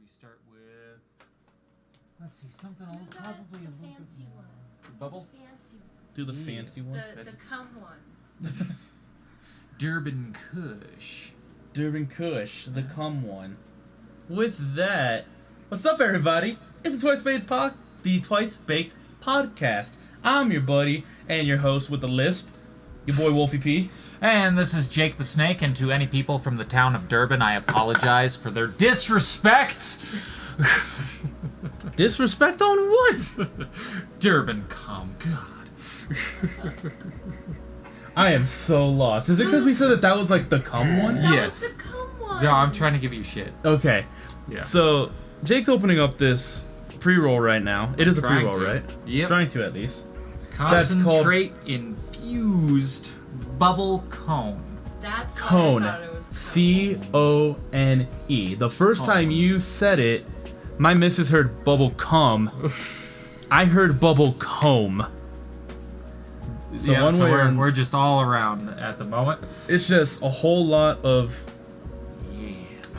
start with... Let's see, something probably a little fancy bit more. one. Bubble? The fancy one. Do the fancy one. The cum one. Durban Kush. Durban Kush, the cum one. With that, what's up, everybody? It's the Twice Baked Podcast. I'm your buddy and your host with the lisp, your boy WolfyP. And this is Jake the Snake, and to any people from the town of Durban, I apologize for their disrespect. Disrespect on what? Durban cum, God. I am so lost. Is it because we said that was like the cum one? Yes. That was the cum one. No, I'm trying to give you shit. Okay. Yeah. So, Jake's opening up this pre-roll right now. It is a Trying pre-roll, to. right? Yep. Trying to, at least. Concentrate infused bubble cone. That's Cone. what I thought it was called. C-O-N-E. The first Cone. time you said it, my missus heard bubble cum. I heard bubble comb. So Yeah, one so way or we're just all around at the moment. it's just a whole lot of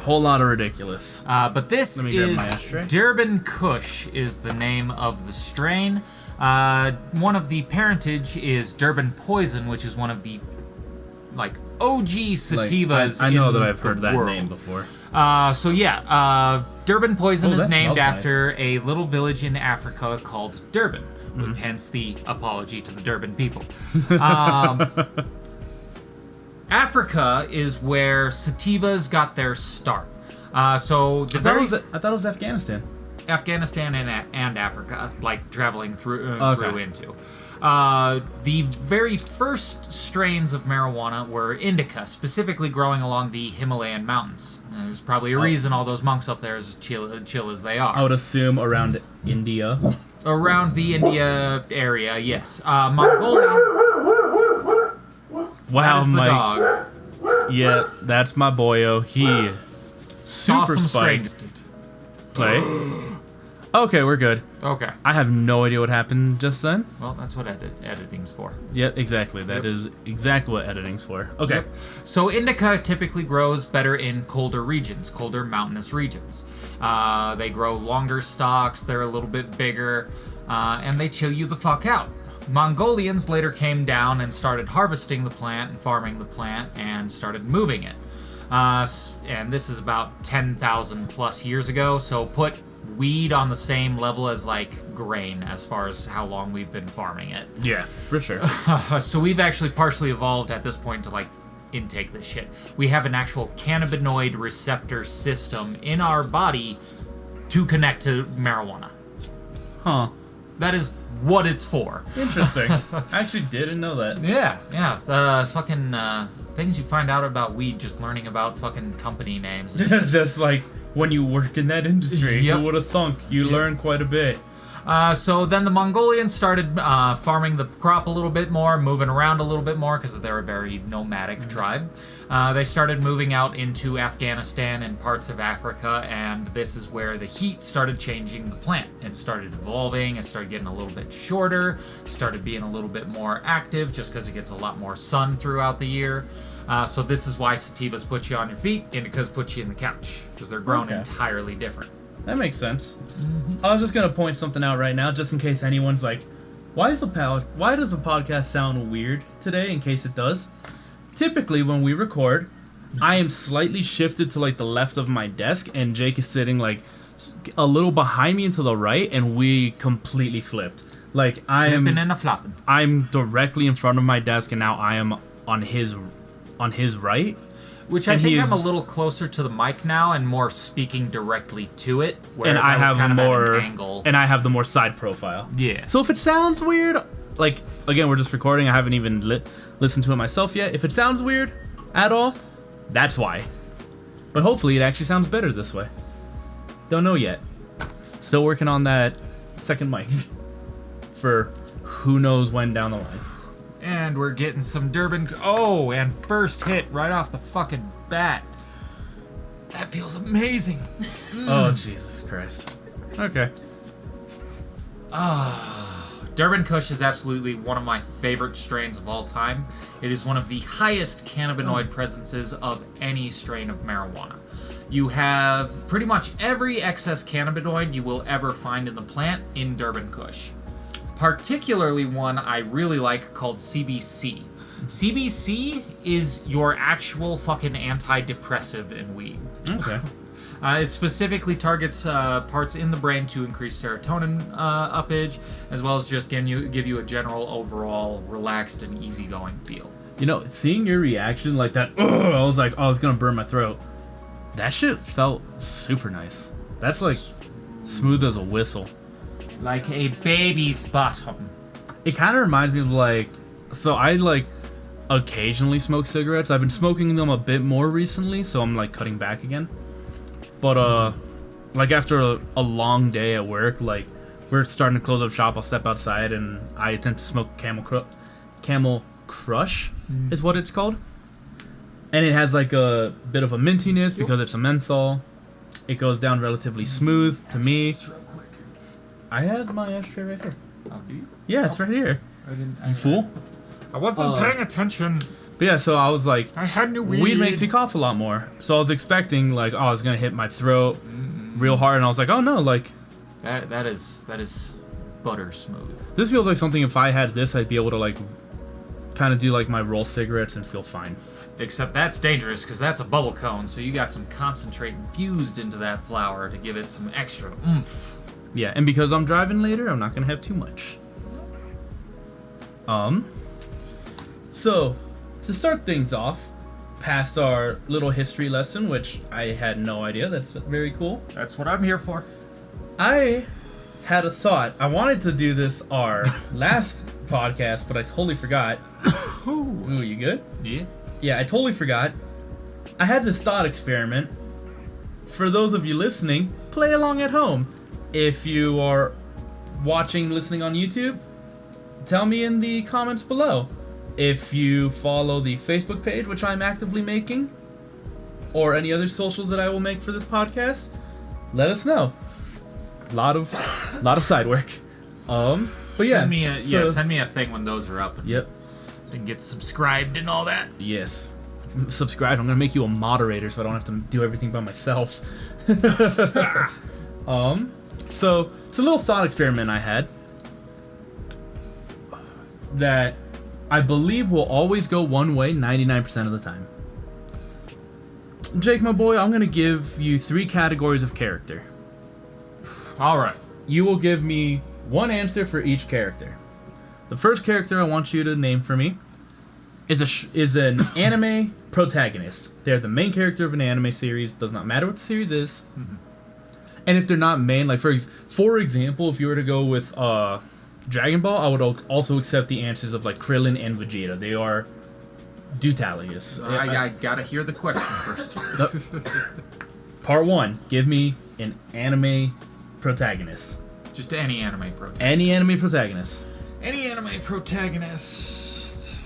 ridiculous. But this Let me grab my is ashtray. Durban Kush is the name of the strain. One of the parentage is Durban Poison, which is one of the OG sativas. I know in that I've heard the that world. name before. Durban Poison Oh, is that named smells after a little village in Africa called Durban. Hence the apology to the Durban people. Africa is where sativas got their start. So the I thought it was Afghanistan. Afghanistan and Africa, traveling through Okay. into. The very first strains of marijuana were indica, specifically growing along the Himalayan mountains. There's probably a reason all those monks up there are as chill as they are. I would assume around India. Around the India area, yes. Mongolia. Wow, That is the Mike. dog. Yeah, that's my boyo. He super Awesome spiked. strange. Play. Okay, we're good. Okay. I have no idea what happened just then. Well, that's what editing's for. Yep, exactly. That is exactly what editing's for. Okay. Yep. So indica typically grows better in colder regions, colder mountainous regions. They grow longer stalks, they're a little bit bigger, and they chill you the fuck out. Mongolians later came down and started harvesting the plant and farming the plant and started moving it. And this is about 10,000 plus years ago, so put weed on the same level as grain as far as how long we've been farming it. Yeah, for sure. So we've actually partially evolved at this point to intake this shit. We have an actual cannabinoid receptor system in our body to connect to marijuana. Huh. That is what it's for. Interesting. I actually didn't know that. Yeah. Fucking things you find out about weed just learning about fucking company names. Just like when you work in that industry, Yep. who would have thunk? You learn quite a bit. So then the Mongolians started farming the crop a little bit more, moving around a little bit more because they're a very nomadic tribe. They started moving out into Afghanistan and parts of Africa, and this is where the heat started changing the plant. It started evolving, it started getting a little bit shorter, started being a little bit more active just because it gets a lot more sun throughout the year. So this is why sativas put you on your feet, indicas put you in the couch, because they're grown entirely different. That makes sense. I was just gonna point something out right now, just in case anyone's like, why does the podcast sound weird today? In case it does. Typically, when we record, I am slightly shifted to the left of my desk, and Jake is sitting a little behind me and to the right, and we completely flipped. Flipping and a flopping. I'm directly in front of my desk, and now I am on his right. Which I think I'm a little closer to the mic now and more speaking directly to it. And I have kind more of at an angle. and I have the more side profile. Yeah. So if it sounds weird, again, we're just recording. I haven't even listened to it myself yet. If it sounds weird at all, that's why. But hopefully it actually sounds better this way. Don't know yet. Still working on that second mic for who knows when down the line. And we're getting some Durban. Oh, and first hit right off the fucking bat. That feels amazing. Oh, Jesus Christ. Okay. Durban Kush is absolutely one of my favorite strains of all time. It is one of the highest cannabinoid presences of any strain of marijuana. You have pretty much every excess cannabinoid you will ever find in the plant in Durban Kush. Particularly one I really like called CBC. CBC is your actual fucking antidepressive in weed. Okay. It specifically targets parts in the brain to increase serotonin uppage, as well as just give you a general overall relaxed and easygoing feel. You know, seeing your reaction like that, I was like, oh, it's gonna burn my throat. That shit felt super nice. That's like smooth as a whistle. Like a baby's bottom. It kind of reminds me of like, so I like occasionally smoke cigarettes. I've been smoking them a bit more recently, so I'm like cutting back again. But like after a long day at work, like we're starting to close up shop, I'll step outside and I tend to smoke Camel Crush is what it's called. And it has like a bit of a mintiness because it's a menthol. It goes down relatively smooth to me. I had my ashtray right here. Oh, do you? Yeah, it's right here. I didn't. You fool. I wasn't paying attention. But yeah, so I was like, I had new weed. weed makes me cough a lot more. So I was expecting like, oh, I was gonna hit my throat real hard, and I was like, oh no, like that is butter smooth. this feels like something if I had this, I'd be able to like kind of do like my roll cigarettes and feel fine. Except that's dangerous because that's a bubble cone, so you got some concentrate infused into that flower to give it some extra oomph. Yeah, and because I'm driving later, I'm not gonna have too much. So to start things off, past our little history lesson, which I had no idea. That's very cool. That's what I'm here for. I had a thought. I wanted to do this our last podcast, but I totally forgot. Ooh, you good? Yeah. Yeah, I totally forgot. I had this thought experiment. For those of you listening, play along at home. If you are watching, listening on YouTube, tell me in the comments below. If you follow the Facebook page, which I'm actively making, or any other socials that I will make for this podcast, let us know. Lot of side work. But yeah, send me a thing when those are up. Yep. And get subscribed and all that. Yes. Subscribe. I'm gonna make you a moderator so I don't have to do everything by myself. So it's a little thought experiment I had that I believe will always go one way 99% of the time. Jake, my boy, I'm gonna give you 3 categories of character. All right. You will give me one answer for each character. The first character I want you to name for me is an anime protagonist. They're the main character of an anime series. Does not matter what the series is. Mm-hmm. And if they're not main, like for example, if you were to go with Dragon Ball, I would also accept the answers of like Krillin and Vegeta. They are Dutalius. I gotta hear the question first. Part 1. Give me an anime protagonist. Just any anime protagonist. Any anime protagonist. Any anime protagonist.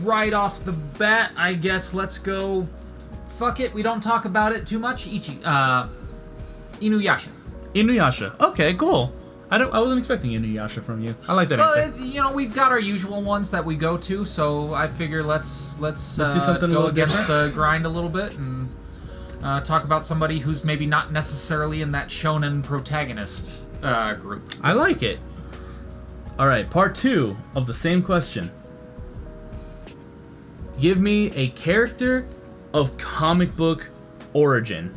Right off the bat, I guess let's go. Fuck it, we don't talk about it too much. Inuyasha. Inuyasha. Okay, cool. I wasn't expecting Inuyasha from you. I like that answer. We've got our usual ones that we go to, so I figure let's do something go against the grind a little bit and talk about somebody who's maybe not necessarily in that shonen protagonist group. I like it. All right, part 2 of the same question. Give me a character of comic book origin.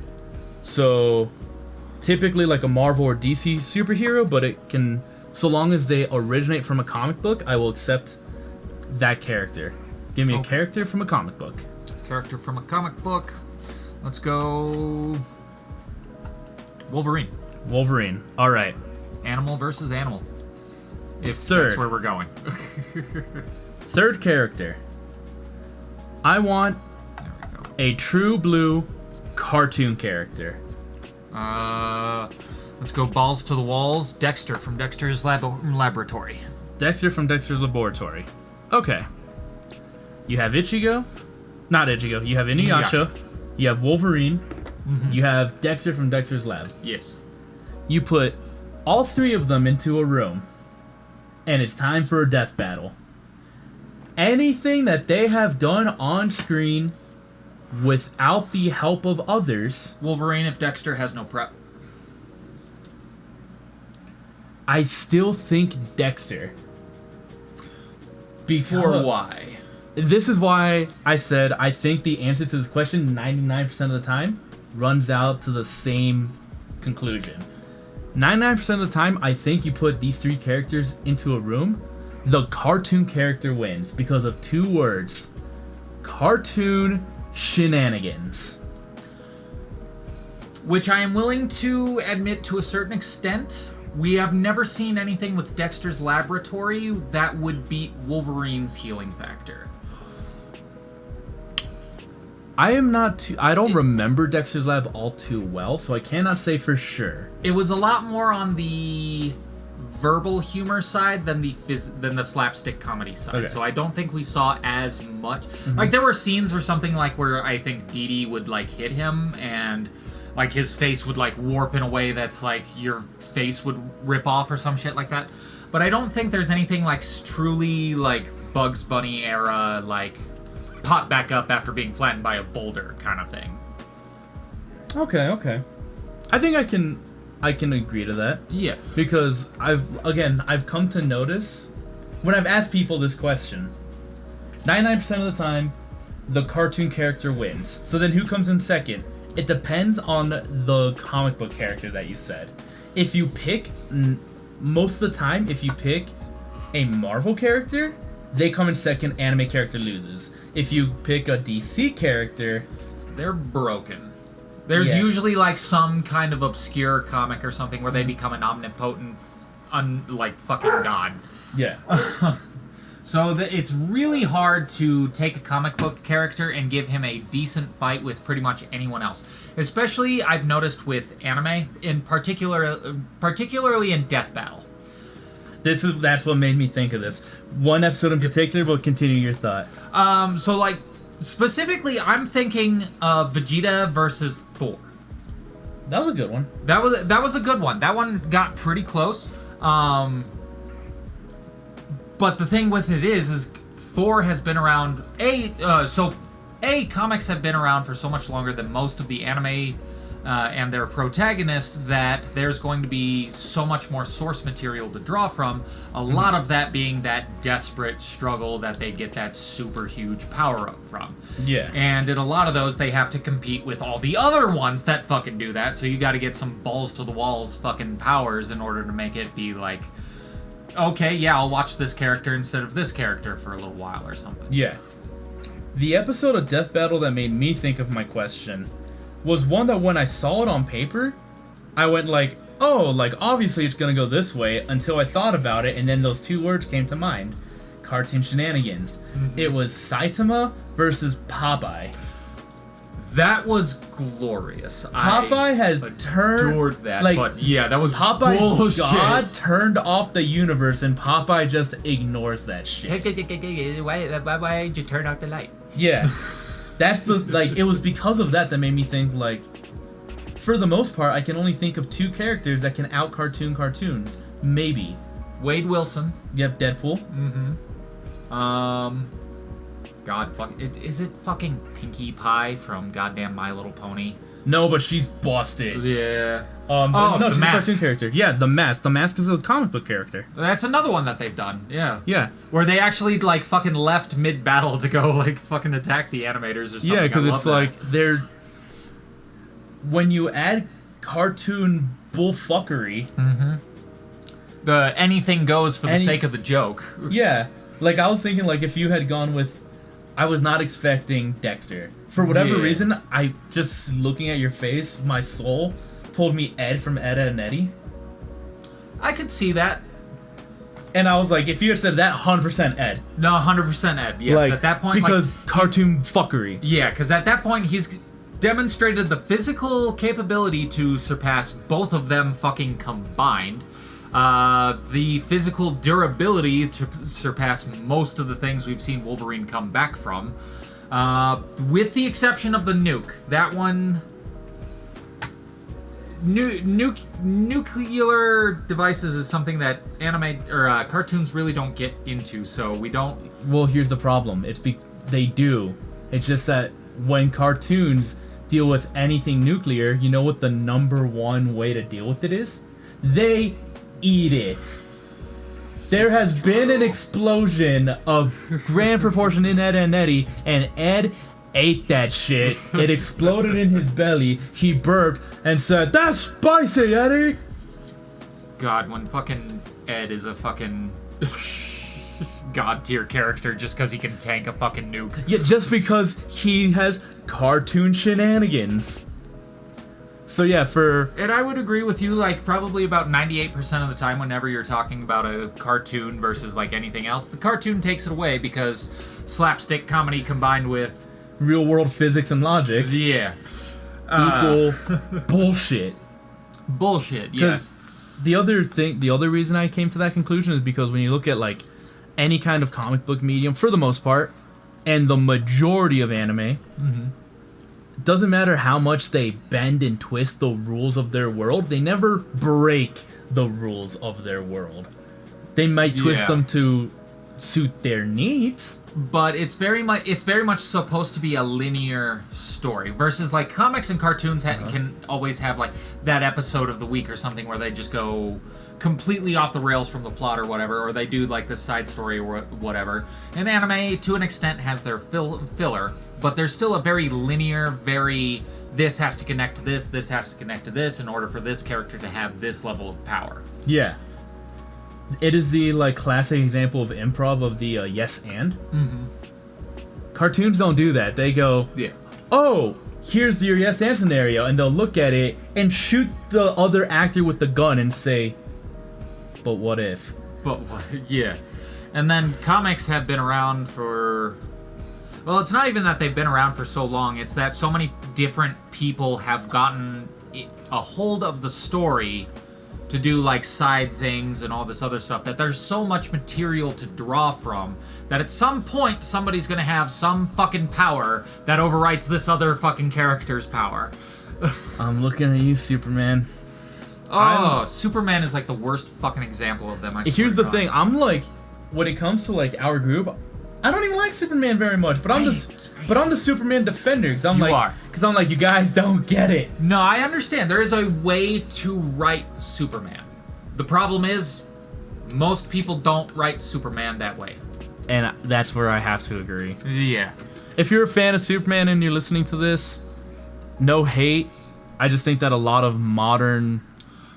So, typically like a Marvel or DC superhero, but it can, so long as they originate from a comic book, I will accept that character. Give me a character from a comic book. Character from a comic book. Let's go Wolverine. Wolverine. All right. Animal versus animal. If Third. That's where we're going. Third character. I want There we go. a true blue cartoon character. Let's go balls to the walls. Dexter from Dexter's Laboratory. Dexter from Dexter's Laboratory. Okay. You have Ichigo. Not Ichigo. You have Inuyasha. You have Wolverine. Mm-hmm. You have Dexter from Dexter's Lab. Yes. You put all 3 of them into a room, and it's time for a death battle. Anything that they have done on screen without the help of others. Wolverine if Dexter has no prep. I still think Dexter. For why? This is why I said I think the answer to this question 99% of the time runs out to the same conclusion. 99% of the time, I think you put these three characters into a room, the cartoon character wins because of two words. Cartoon shenanigans. Which I am willing to admit to a certain extent. We have never seen anything with Dexter's laboratory that would beat Wolverine's healing factor. I don't remember Dexter's Lab all too well, so I cannot say for sure. It was a lot more on the verbal humor side than the slapstick comedy side. Okay. So I don't think we saw as much. Like there were scenes or something like where I think Dee Dee would like hit him and like his face would like warp in a way that's like your face would rip off or some shit like that. But I don't think there's anything like truly like Bugs Bunny era like pop back up after being flattened by a boulder kind of thing. Okay. I think I can agree to that. Yeah. Because I've come to notice when I've asked people this question, 99% of the time the cartoon character wins. So then who comes in second? It depends on the comic book character that you said. If you pick most of the time if you pick a Marvel character, they come in second, anime character loses. If you pick a DC character, they're broken. There's usually like some kind of obscure comic or something where they become an omnipotent, like fucking god. Yeah. So it's really hard to take a comic book character and give him a decent fight with pretty much anyone else. Especially I've noticed with anime, particularly in Death Battle. That's what made me think of this. One episode in particular, but continue your thought. So like specifically, I'm thinking Vegeta versus Thor. That was a good one. That was a good one. That one got pretty close. But the thing with it is Thor has been around. Comics have been around for so much longer than most of the anime and their protagonists that there's going to be so much more source material to draw from. A lot of that being that desperate struggle that they get that super huge power up from. Yeah. And in a lot of those, they have to compete with all the other ones that fucking do that. So you got to get some balls to the walls fucking powers in order to make it be like, okay, yeah, I'll watch this character instead of this character for a little while or something. Yeah. The episode of Death Battle that made me think of my question was one that when I saw it on paper, I went like, oh, like obviously it's gonna go this way, until I thought about it and then those two words came to mind. Cartoon shenanigans. It was Saitama versus Popeye. That was glorious. Popeye has adored that, like, but yeah, that was Popeye's bullshit. God turned off the universe and Popeye just ignores that shit. Why did you turn off the light? Yeah. That's it was because of that made me think, like, for the most part, I can only think of two characters that can out-cartoon cartoons. Maybe. Wade Wilson. Yep, Deadpool. God, is it fucking Pinkie Pie from goddamn My Little Pony? No, but she's busted. Yeah. No, The she's a Mask. cartoon character. Yeah, The Mask. The Mask is a comic book character. That's another one that they've done. Yeah. Yeah. Where they actually, like, fucking left mid-battle to go, like, fucking attack the animators or something. Yeah, because it's like like, they're... When you add cartoon bullfuckery... the anything goes for the sake of the joke. Yeah. Like, I was thinking, like, if you had gone with... I was not expecting Dexter. For whatever reason, I just looking at your face, my soul told me Ed from Edda and Eddie. I could see that. And I was like, if you had said that, 100% Ed. No, 100% Ed. Yes, like, at that point, because cartoon fuckery. Yeah, because at that point he's demonstrated the physical capability to surpass both of them fucking combined. The physical durability to surpass most of the things we've seen Wolverine come back from. With the exception of the nuke. That one... Nuclear devices is something that anime or cartoons really don't get into, so we don't... Well, here's the problem. They do. It's just that when cartoons deal with anything nuclear, you know what the number one way to deal with it is? They eat it. There has been an explosion of grand proportion in Ed and Eddie, and Ed ate that shit. It exploded in his belly. He burped and said, "That's spicy, Eddie!" God, when fucking Ed is a fucking god tier character just because he can tank a fucking nuke. Yeah, just because he has cartoon shenanigans. So yeah, And I would agree with you, like, probably about 98% of the time whenever you're talking about a cartoon versus, like, anything else, the cartoon takes it away because slapstick comedy combined with... real world physics and logic Yeah. equal bullshit. Bullshit, yes. The other reason I came to that conclusion is because when you look at, like, any kind of comic book medium, for the most part, and the majority of anime, doesn't matter how much they bend and twist the rules of their world, they never break the rules of their world. They might twist them to suit their needs, but it's very much supposed to be a linear story versus like comics and cartoons can always have like that episode of the week or something where they just go completely off the rails from the plot or whatever, or they do like this side story or whatever. And anime to an extent has their filler, but there's still a very linear, very this has to connect to this has to connect to this in order for this character to have this level of power. Yeah. It is the like classic example of improv of the yes and. Cartoons don't do that. They go, oh, here's your yes and scenario, and they'll look at it and shoot the other actor with the gun and say, but what if? But what? Yeah. And then comics have been around for... Well, it's not even that they've been around for so long. It's that so many different people have gotten a hold of the story to do like side things and all this other stuff, that there's so much material to draw from that at some point somebody's gonna have some fucking power that overwrites this other fucking character's power. I'm looking at you, Superman. Superman is like the worst fucking example of them. Here's the thing, I'm like, when it comes to like our group, I don't even like Superman very much, but I'm the Superman defender because I'm like, you guys don't get it. No, I understand. There is a way to write Superman. The problem is, most people don't write Superman that way. And that's where I have to agree. Yeah. If you're a fan of Superman and you're listening to this, no hate. I just think that a lot of modern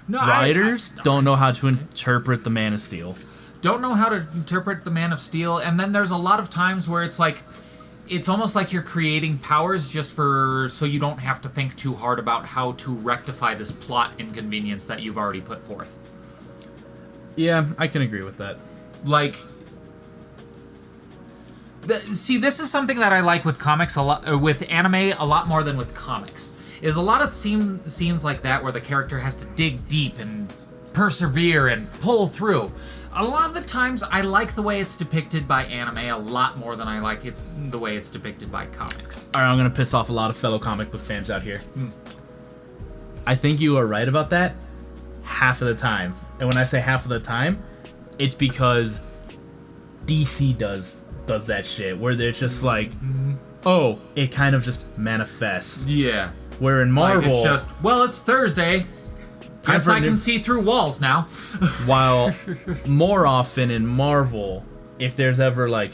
writers don't know how to interpret the Man of Steel. Don't know how to interpret the Man of Steel, and then there's a lot of times where it's like, it's almost like you're creating powers just so you don't have to think too hard about how to rectify this plot inconvenience that you've already put forth. Yeah, I can agree with that. Like, see, this is something that I like with comics a lot, with anime a lot more than with comics. Is a lot of scenes like that where the character has to dig deep and persevere and pull through. A lot of the times, I like the way it's depicted by anime a lot more than I like the way it's depicted by comics. Alright, I'm gonna piss off a lot of fellow comic book fans out here. I think you are right about that half of the time. And when I say half of the time, it's because DC does that shit, where they're just like, oh, it kind of just manifests. Yeah. Where in Marvel... Like it's just, well, it's Thursday. Guess I can see through walls now. While more often in Marvel, if there's ever like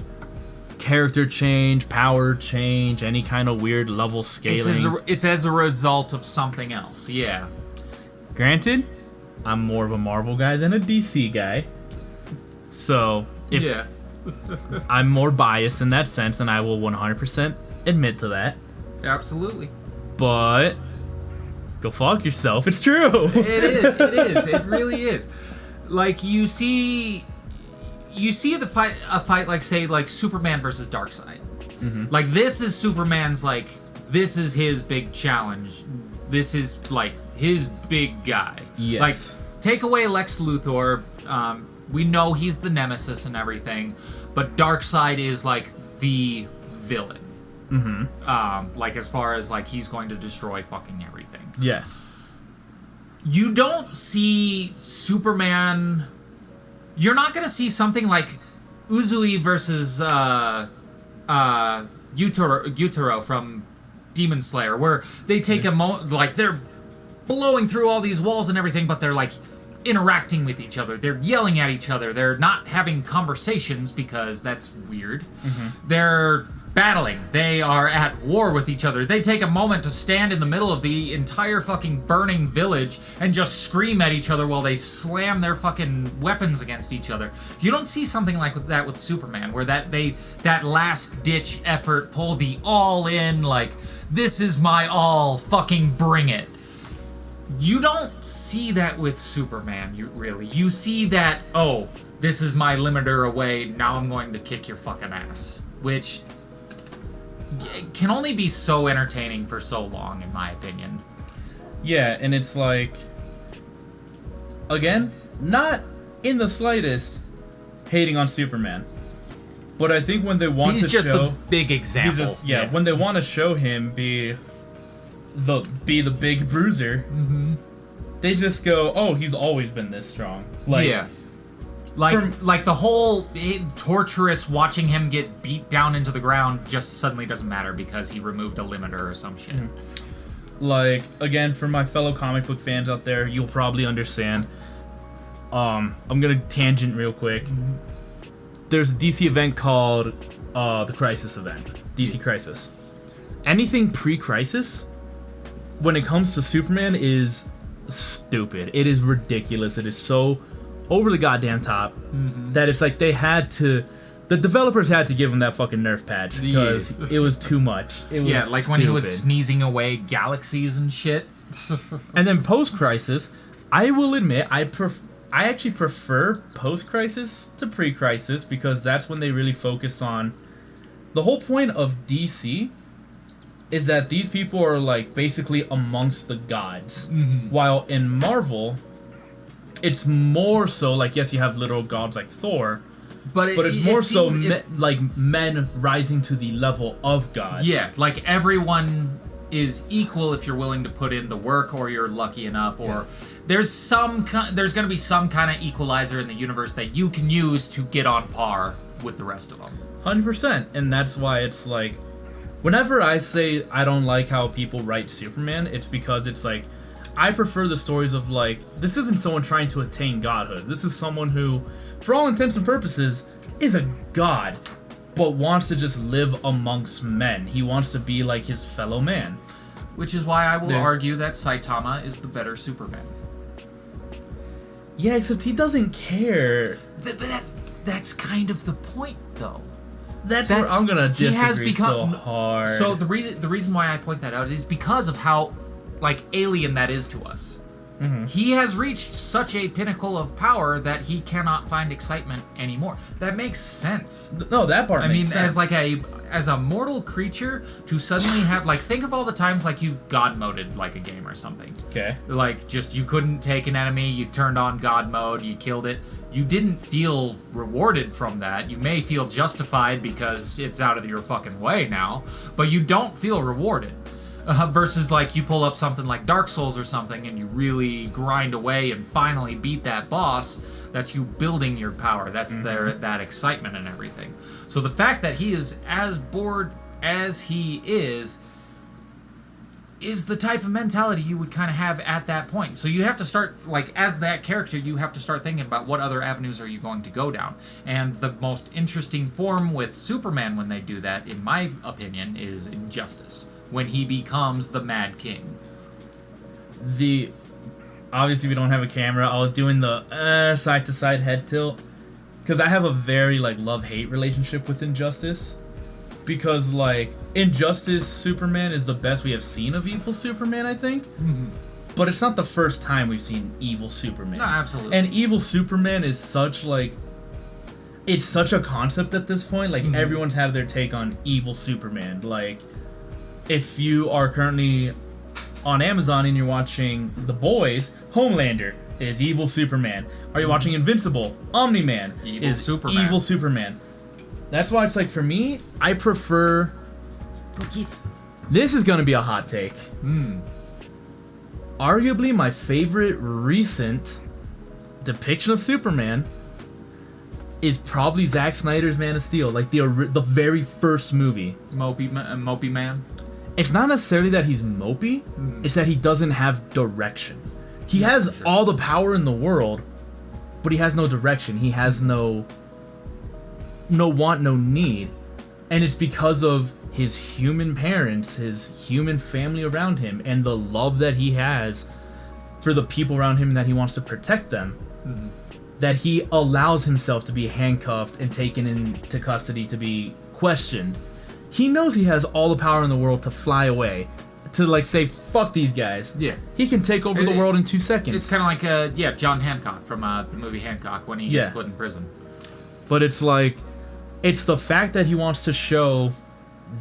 character change, power change, any kind of weird level scaling, it's as a result of something else. Yeah. Granted, I'm more of a Marvel guy than a DC guy, so I'm more biased in that sense, and I will 100% admit to that. Absolutely. But go fuck yourself. It's true. It is. It really is. Like you see a fight like say like Superman versus Darkseid. Like this is Superman's like this is his big challenge. This is like his big guy. Yes. Like take away Lex Luthor. We know he's the nemesis and everything, but Darkseid is like the villain. Like as far as like he's going to destroy fucking everything. Yeah. You don't see Superman... You're not going to see something like Uzui versus Yutaro from Demon Slayer, where they take like they're blowing through all these walls and everything, but they're like interacting with each other. They're yelling at each other. They're not having conversations because that's weird. They're battling. They are at war with each other. They take a moment to stand in the middle of the entire fucking burning village and just scream at each other while they slam their fucking weapons against each other. You don't see something like that with Superman, where that last ditch effort, pull the all in, like, this is my all, fucking bring it. You don't see that with Superman, you see that, oh, this is my limiter away, now I'm going to kick your fucking ass. Which can only be so entertaining for so long, in my opinion. Yeah, and it's like, again, not in the slightest hating on Superman. But I think when they want he's to just show... the big example. When they want to show him be the big bruiser, they just go, oh, he's always been this strong. Like, yeah. Like the whole torturous watching him get beat down into the ground just suddenly doesn't matter because he removed a limiter or some shit. Like, again, for my fellow comic book fans out there, you'll probably understand. I'm gonna tangent real quick. There's a DC event called the Crisis event. DC Crisis. Anything pre-Crisis, when it comes to Superman, is stupid. It is ridiculous. It is so over the goddamn top that it's like the developers had to give him that fucking Nerf patch because it was too much. It was like when he was sneezing away galaxies and shit. And then post-Crisis, I will admit, I actually prefer post-Crisis to pre-Crisis because that's when they really focused on... The whole point of DC is that these people are like basically amongst the gods. While in Marvel, it's more so like, yes, you have literal gods like Thor, but it's more so like men rising to the level of gods. Yeah, like everyone is equal if you're willing to put in the work or you're lucky enough, or there's going to be some kind of equalizer in the universe that you can use to get on par with the rest of them. 100%, and that's why it's like, whenever I say I don't like how people write Superman, it's because it's like, I prefer the stories of like, this isn't someone trying to attain godhood. This is someone who, for all intents and purposes, is a god, but wants to just live amongst men. He wants to be like his fellow man. Which is why I will argue that Saitama is the better Superman. Yeah, except he doesn't care. But that's kind of the point, though. That's where I'm gonna disagree so hard. So the reason why I point that out is because of how like alien that is to us. He has reached such a pinnacle of power that he cannot find excitement anymore. That makes sense. No, that part makes sense. As a mortal creature to suddenly have, like, think of all the times like you've god moded like a game or something. Okay. Like, just you couldn't take an enemy, you turned on god mode, you killed it. You didn't feel rewarded from that. You may feel justified because it's out of your fucking way now, but you don't feel rewarded. Versus like you pull up something like Dark Souls or something and you really grind away and finally beat that boss. That's you building your power. That's that excitement and everything. So the fact that he is as bored as he is the type of mentality you would kind of have at that point. So you have to start, like, as that character, you have to start thinking about what other avenues are you going to go down. And the most interesting form with Superman when they do that, in my opinion, is Injustice. When he becomes the Mad King. Obviously we don't have a camera. I was doing the side to side head tilt because I have a very like love-hate relationship with Injustice, because like Injustice Superman is the best we have seen of evil Superman, I think. But it's not the first time we've seen evil Superman. No, absolutely. And evil Superman is such like, it's such a concept at this point. Like everyone's had their take on evil Superman. Like, if you are currently on Amazon and you're watching The Boys, Homelander is evil Superman. Are you watching Invincible? Omni-Man is Superman. Evil Superman. That's why it's like, for me, I prefer... This is going to be a hot take. Arguably my favorite recent depiction of Superman is probably Zack Snyder's Man of Steel. Like the very first movie. Mopey Man? it's not necessarily that he's mopey, it's that he doesn't have direction. He has all the power in the world, but he has no direction. He has no want, no need. And it's because of his human parents, his human family around him, and the love that he has for the people around him and that he wants to protect them, that he allows himself to be handcuffed and taken into custody to be questioned. He knows he has all the power in the world to fly away, to like say, fuck these guys. Yeah. He can take over the world in 2 seconds. It's kind of like, John Hancock from the movie Hancock when he gets put in prison. But it's like, it's the fact that he wants to show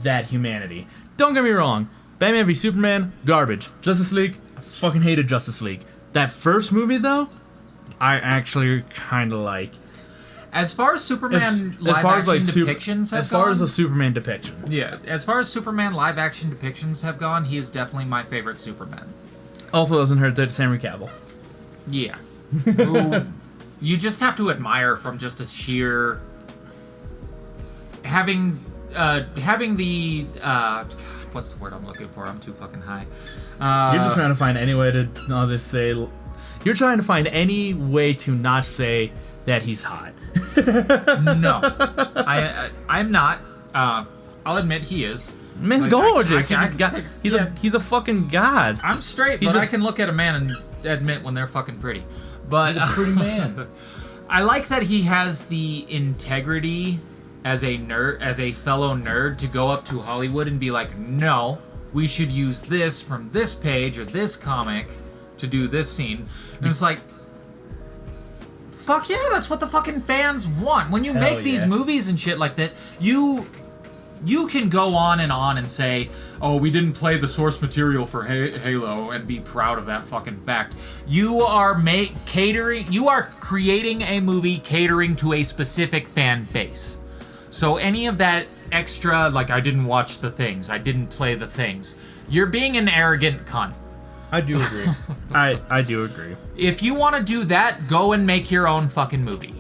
that humanity. Don't get me wrong, Batman v Superman, garbage. Justice League, I fucking hated Justice League. That first movie, though, I actually kind of like. As far as Superman depictions have as far gone, as the Superman depiction. Yeah, as far as Superman live-action depictions have gone, he is definitely my favorite Superman. Also doesn't hurt that it's Henry Cavill. Yeah. Who you just have to admire from just a sheer... Having the... what's the word I'm looking for? I'm too fucking high. You're just trying to find any way to not just say... You're trying to find any way to not say that he's hot. No. I'm not. I'll admit he is. Man's gorgeous. He's a fucking god. I'm straight, but I can look at a man and admit when they're fucking pretty. But He's a pretty man. I like that he has the integrity as a nerd, as a fellow nerd, to go up to Hollywood and be like, no, we should use this from this page or this comic to do this scene. And it's like, fuck yeah, that's what the fucking fans want. When you make these movies and shit like that, you can go on and say, oh, we didn't play the source material for Halo and be proud of that fucking fact. You are creating a movie catering to a specific fan base. So any of that extra, like, I didn't watch the things, I didn't play the things, you're being an arrogant cunt. I do agree. I do agree. If you want to do that, go and make your own fucking movie.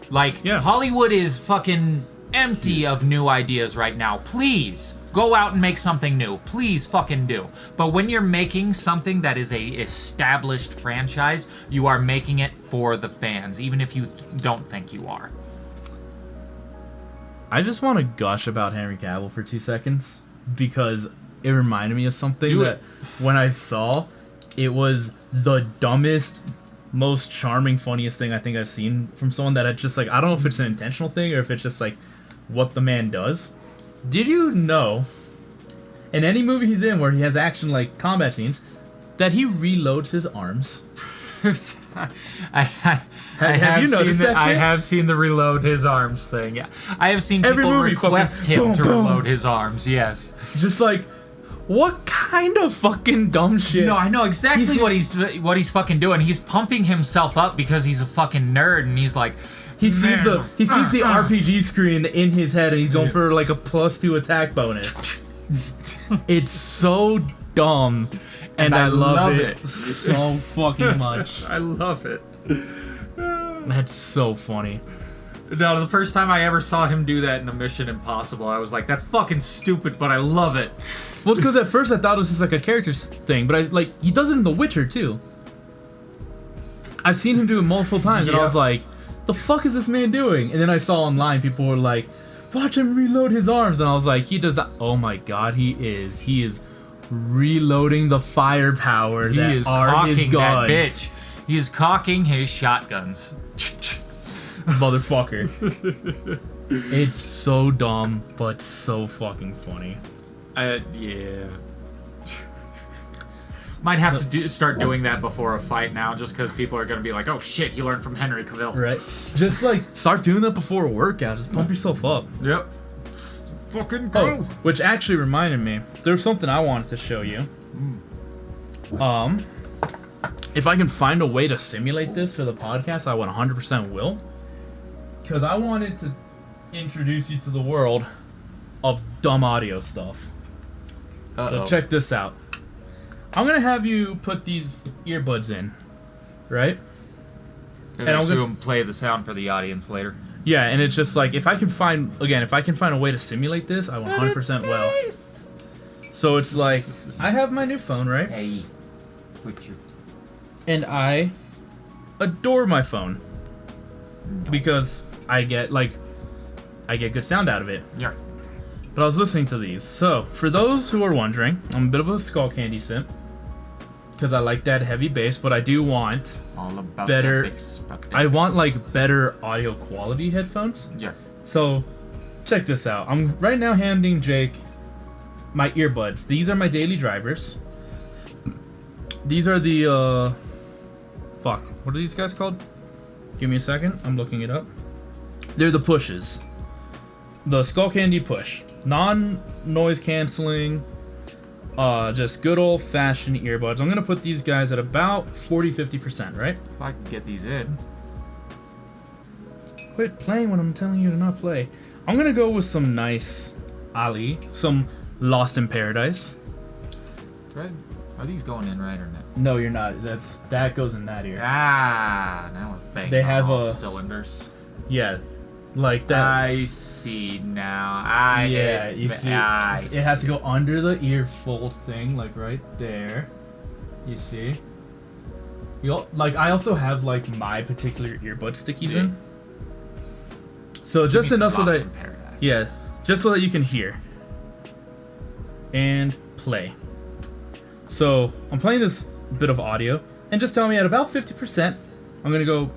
Like, Hollywood is fucking empty of new ideas right now. Please, go out and make something new. Please fucking do. But when you're making something that is a established franchise, you are making it for the fans, even if you don't think you are. I just want to gush about Henry Cavill for 2 seconds, because it reminded me of something when I saw, it was the dumbest, most charming, funniest thing I think I've seen from someone that I just like, I don't know if it's an intentional thing or if it's just like what the man does. Did you know, in any movie he's in where he has action like combat scenes, that he reloads his arms? I have seen the reload his arms thing. Yeah, I have seen people request him to reload his arms. Yes, just like, what kind of fucking dumb shit? No, I know exactly what he's fucking doing. He's pumping himself up because he's a fucking nerd, and he's like, he sees the RPG screen in his head, and he's going for like a +2 attack bonus. It's so dumb. And I love it so fucking much. I love it. That's so funny. No, the first time I ever saw him do that in a Mission Impossible, I was like, that's fucking stupid, but I love it. Well, it's because at first I thought it was just like a character thing, but he does it in The Witcher too. I've seen him do it multiple times, and I was like, the fuck is this man doing? And then I saw online people were like, watch him reload his arms, and I was like, he does that. Oh my god, he is reloading the firepower that is are his guns. That bitch. He is cocking his shotguns. Motherfucker. It's so dumb, but so fucking funny. Yeah. Might have to start doing that before a fight now, just because people are going to be like, oh shit, he learned from Henry Cavill. Right. Just like, start doing that before a workout. Just pump yourself up. Yep. Fucking go. Oh, which actually reminded me, there's something I wanted to show you. If I can find a way to simulate this for the podcast, I 100% will. Because I wanted to introduce you to the world of dumb audio stuff. So check this out. I'm going to have you put these earbuds in, right? And I'm going to play the sound for the audience later. Yeah, and it's just like, if I can find a way to simulate this, I 100% will. So it's like, I have my new phone, right? Hey, put your... And I adore my phone. Because I get good sound out of it. Yeah. But I was listening to these. So, for those who are wondering, I'm a bit of a Skull Candy simp. Because I like that heavy bass, but I do want All about better... that bass, about that I want, bass. like, better audio quality headphones. Yeah. So, check this out. I'm right now handing Jake my earbuds. These are my daily drivers. These are the, fuck. What are these guys called? Give me a second. I'm looking it up. They're the pushes. The Skull Candy push. Non-noise canceling. Just good old-fashioned earbuds. I'm gonna put these guys at about 40-50%, right? If I could get these in. Quit playing when I'm telling you to not play. I'm gonna go with some nice Ali. Some Lost in Paradise. Right? Are these going in right or not? No, you're not. That goes in that ear. Ah, now we're banging They have all a- cylinders. Yeah, like that. I see now. You see, it has to go under the earfold thing, like right there. You see? I also have like my particular earbud stickies Yeah. in. So just enough so that Paradise. yeah, just so that you can hear. And play. So I'm playing this bit of audio, and just tell me at about 50%, I'm gonna go,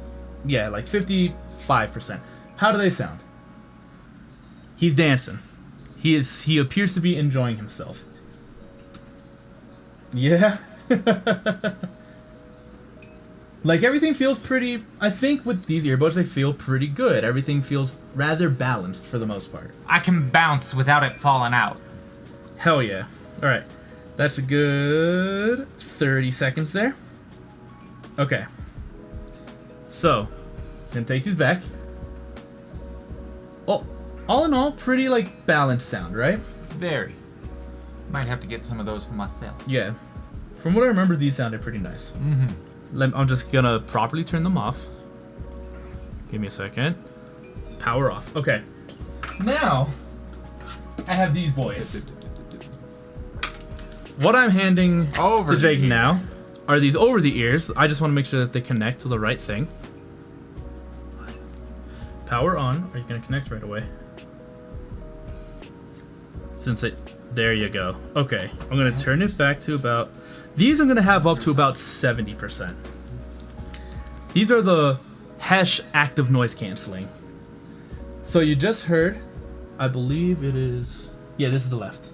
yeah, like 55%. How do they sound? He's dancing. He appears to be enjoying himself. Yeah. Like everything feels pretty. I think with these earbuds they feel pretty good. Everything feels rather balanced for the most part. I can bounce without it falling out. Hell yeah. Alright. That's a good 30 seconds there. Okay. So, gonna take these back. Oh, all in all, pretty like balanced sound, right? Very. Might have to get some of those for myself. Yeah. From what I remember, these sounded pretty nice. I'm just gonna properly turn them off. Give me a second. Power off. Okay. Now, I have these boys. What I'm handing Over to Jake the ear. now are these over the ears. I just want to make sure that they connect to the right thing. Power on. Are you gonna connect right away? There you go. Okay, I'm gonna turn it back to about. These I'm gonna have up to about 70%. These are the Hesh active noise canceling. So you just heard, I believe it is. Yeah, this is the left.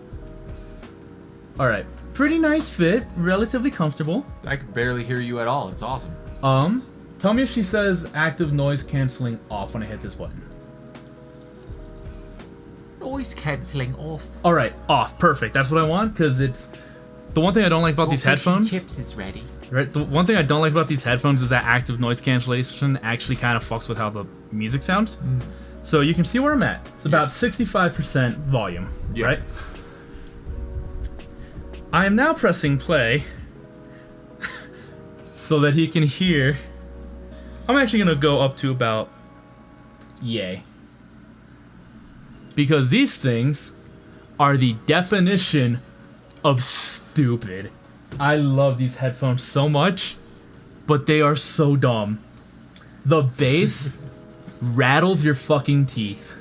All right, pretty nice fit, relatively comfortable. I could barely hear you at all. It's awesome. Tell me if she says active noise canceling off when I hit this button. Noise cancelling off. All right, off. Perfect. That's what I want because it's the one thing I don't like about these headphones. Chips is ready. Right. The one thing I don't like about these headphones is that active noise cancellation actually kind of fucks with how the music sounds. So you can see where I'm at. It's about 65% volume. Yeah. Right. I am now pressing play so that he can hear. I'm actually gonna go up to about yay. Because these things are the definition of stupid. I love these headphones so much, but they are so dumb. The bass rattles your fucking teeth.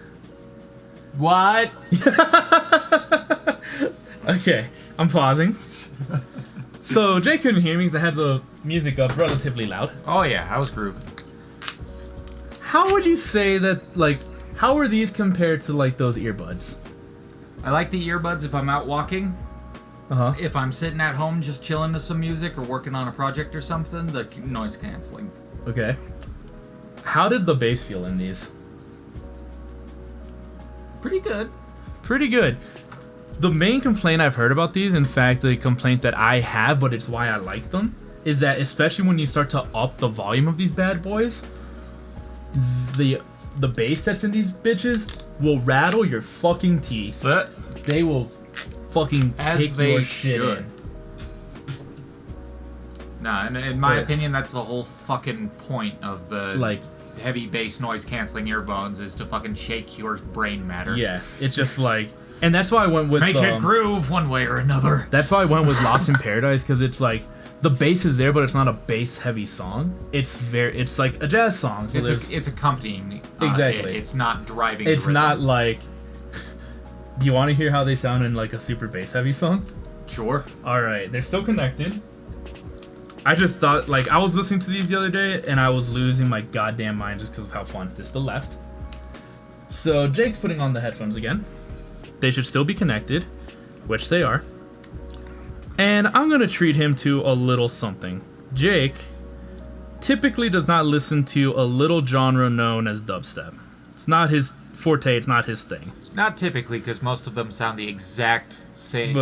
What? Okay, I'm pausing. So Jake couldn't hear me because I had the music up relatively loud. Oh yeah, I was grooving. How would you say that, like, how are these compared to, like, those earbuds? I like the earbuds if I'm out walking. Uh-huh. If I'm sitting at home just chilling to some music or working on a project or something, the noise canceling. Okay. How did the bass feel in these? Pretty good. Pretty good. The main complaint I've heard about these, in fact, the complaint that I have, but it's why I like them, is that especially when you start to up the volume of these bad boys, the bass that's in these bitches will rattle your fucking teeth. But They will fucking as kick they your shit should. in. Nah, in my Right. opinion, that's the whole fucking point of the Like, heavy bass noise canceling earbuds is to fucking shake your brain matter. yeah, it's just like, And that's why I went with Make it groove one way or another. That's why I went with Lost in Paradise, because it's like the bass is there, but it's not a bass heavy song. It's like a jazz song. So It's accompanying. Exactly. It's not driving. It's the rhythm. not like. Do you want to hear how they sound in like a super bass heavy song? Sure. All right, they're still connected. I just thought, like, I was listening to these the other day, and I was losing my goddamn mind just because of how fun. This is the left. So Jake's putting on the headphones again. They should still be connected, which they are. And I'm gonna treat him to a little something. Jake typically does not listen to a little genre known as dubstep. It's not his forte. It's not his thing. Not typically, because most of them sound the exact same,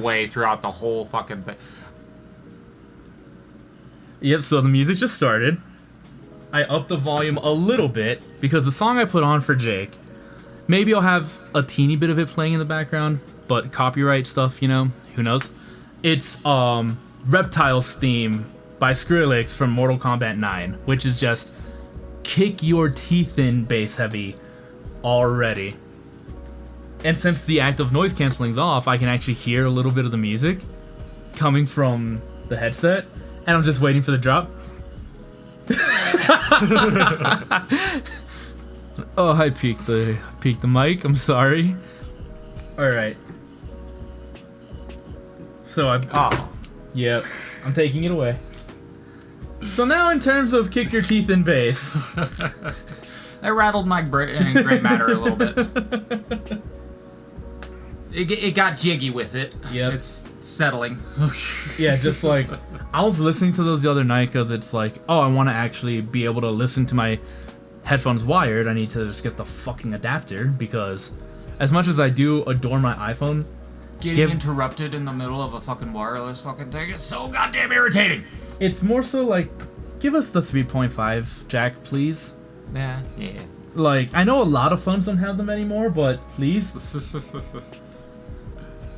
way throughout the whole fucking thing. Yep, so the music just started. I upped the volume a little bit because the song I put on for Jake, maybe I'll have a teeny bit of it playing in the background, but copyright stuff, you know, who knows? It's Reptiles theme by Skrillex from Mortal Kombat 9, which is just kick your teeth in bass heavy already. And since the active noise canceling's off, I can actually hear a little bit of the music coming from the headset. And I'm just waiting for the drop. Oh, I peeked the mic. I'm sorry. All right. So yeah, I'm taking it away. So now, in terms of kick your teeth in bass, That rattled my gray matter a little bit. It got jiggy with it. Yep. It's settling. yeah, just like I was listening to those the other night because it's like, oh, I want to actually be able to listen to my headphones wired. I need to just get the fucking adapter because, as much as I do adore my iPhone, Getting interrupted in the middle of a fucking wireless fucking thing is so goddamn irritating. It's more so like, give us the 3.5 jack, please. Yeah. Like, I know a lot of phones don't have them anymore, but please.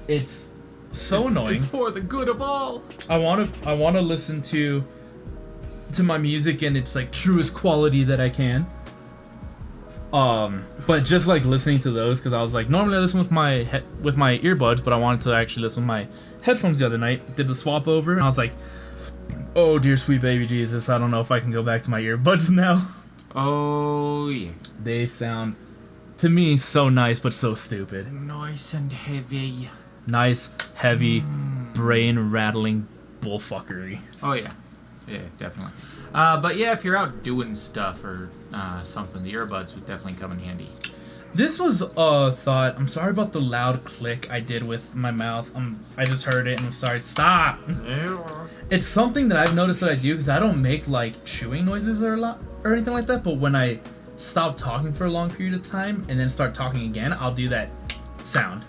It's so annoying. It's for the good of all. I want to listen to my music in its like truest quality that I can. But just like listening to those, because I was like, normally I listen with my earbuds, but I wanted to actually listen with my headphones the other night. Did the swap over, and I was like, oh dear sweet baby Jesus, I don't know if I can go back to my earbuds now. Oh yeah. They sound, to me, so nice but so stupid. Nice and heavy. Nice, heavy, brain-rattling bullfuckery. Oh yeah. Yeah, definitely. But yeah, if you're out doing stuff or something, the earbuds would definitely come in handy. This was a thought. I'm sorry about the loud click I did with my mouth. I just heard it and I'm sorry. Stop! It's something that I've noticed that I do because I don't make like chewing noises or anything like that, but when I stop talking for a long period of time and then start talking again, I'll do that sound.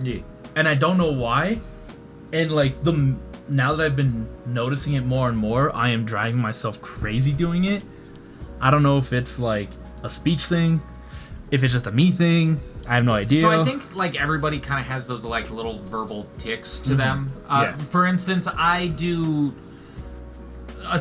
Yeah. And I don't know why. And like now that I've been noticing it more and more, I am driving myself crazy doing it. I don't know if it's like a speech thing, if it's just a me thing. I have no idea. So I think like everybody kind of has those like little verbal tics to them. Yeah. For instance, I do.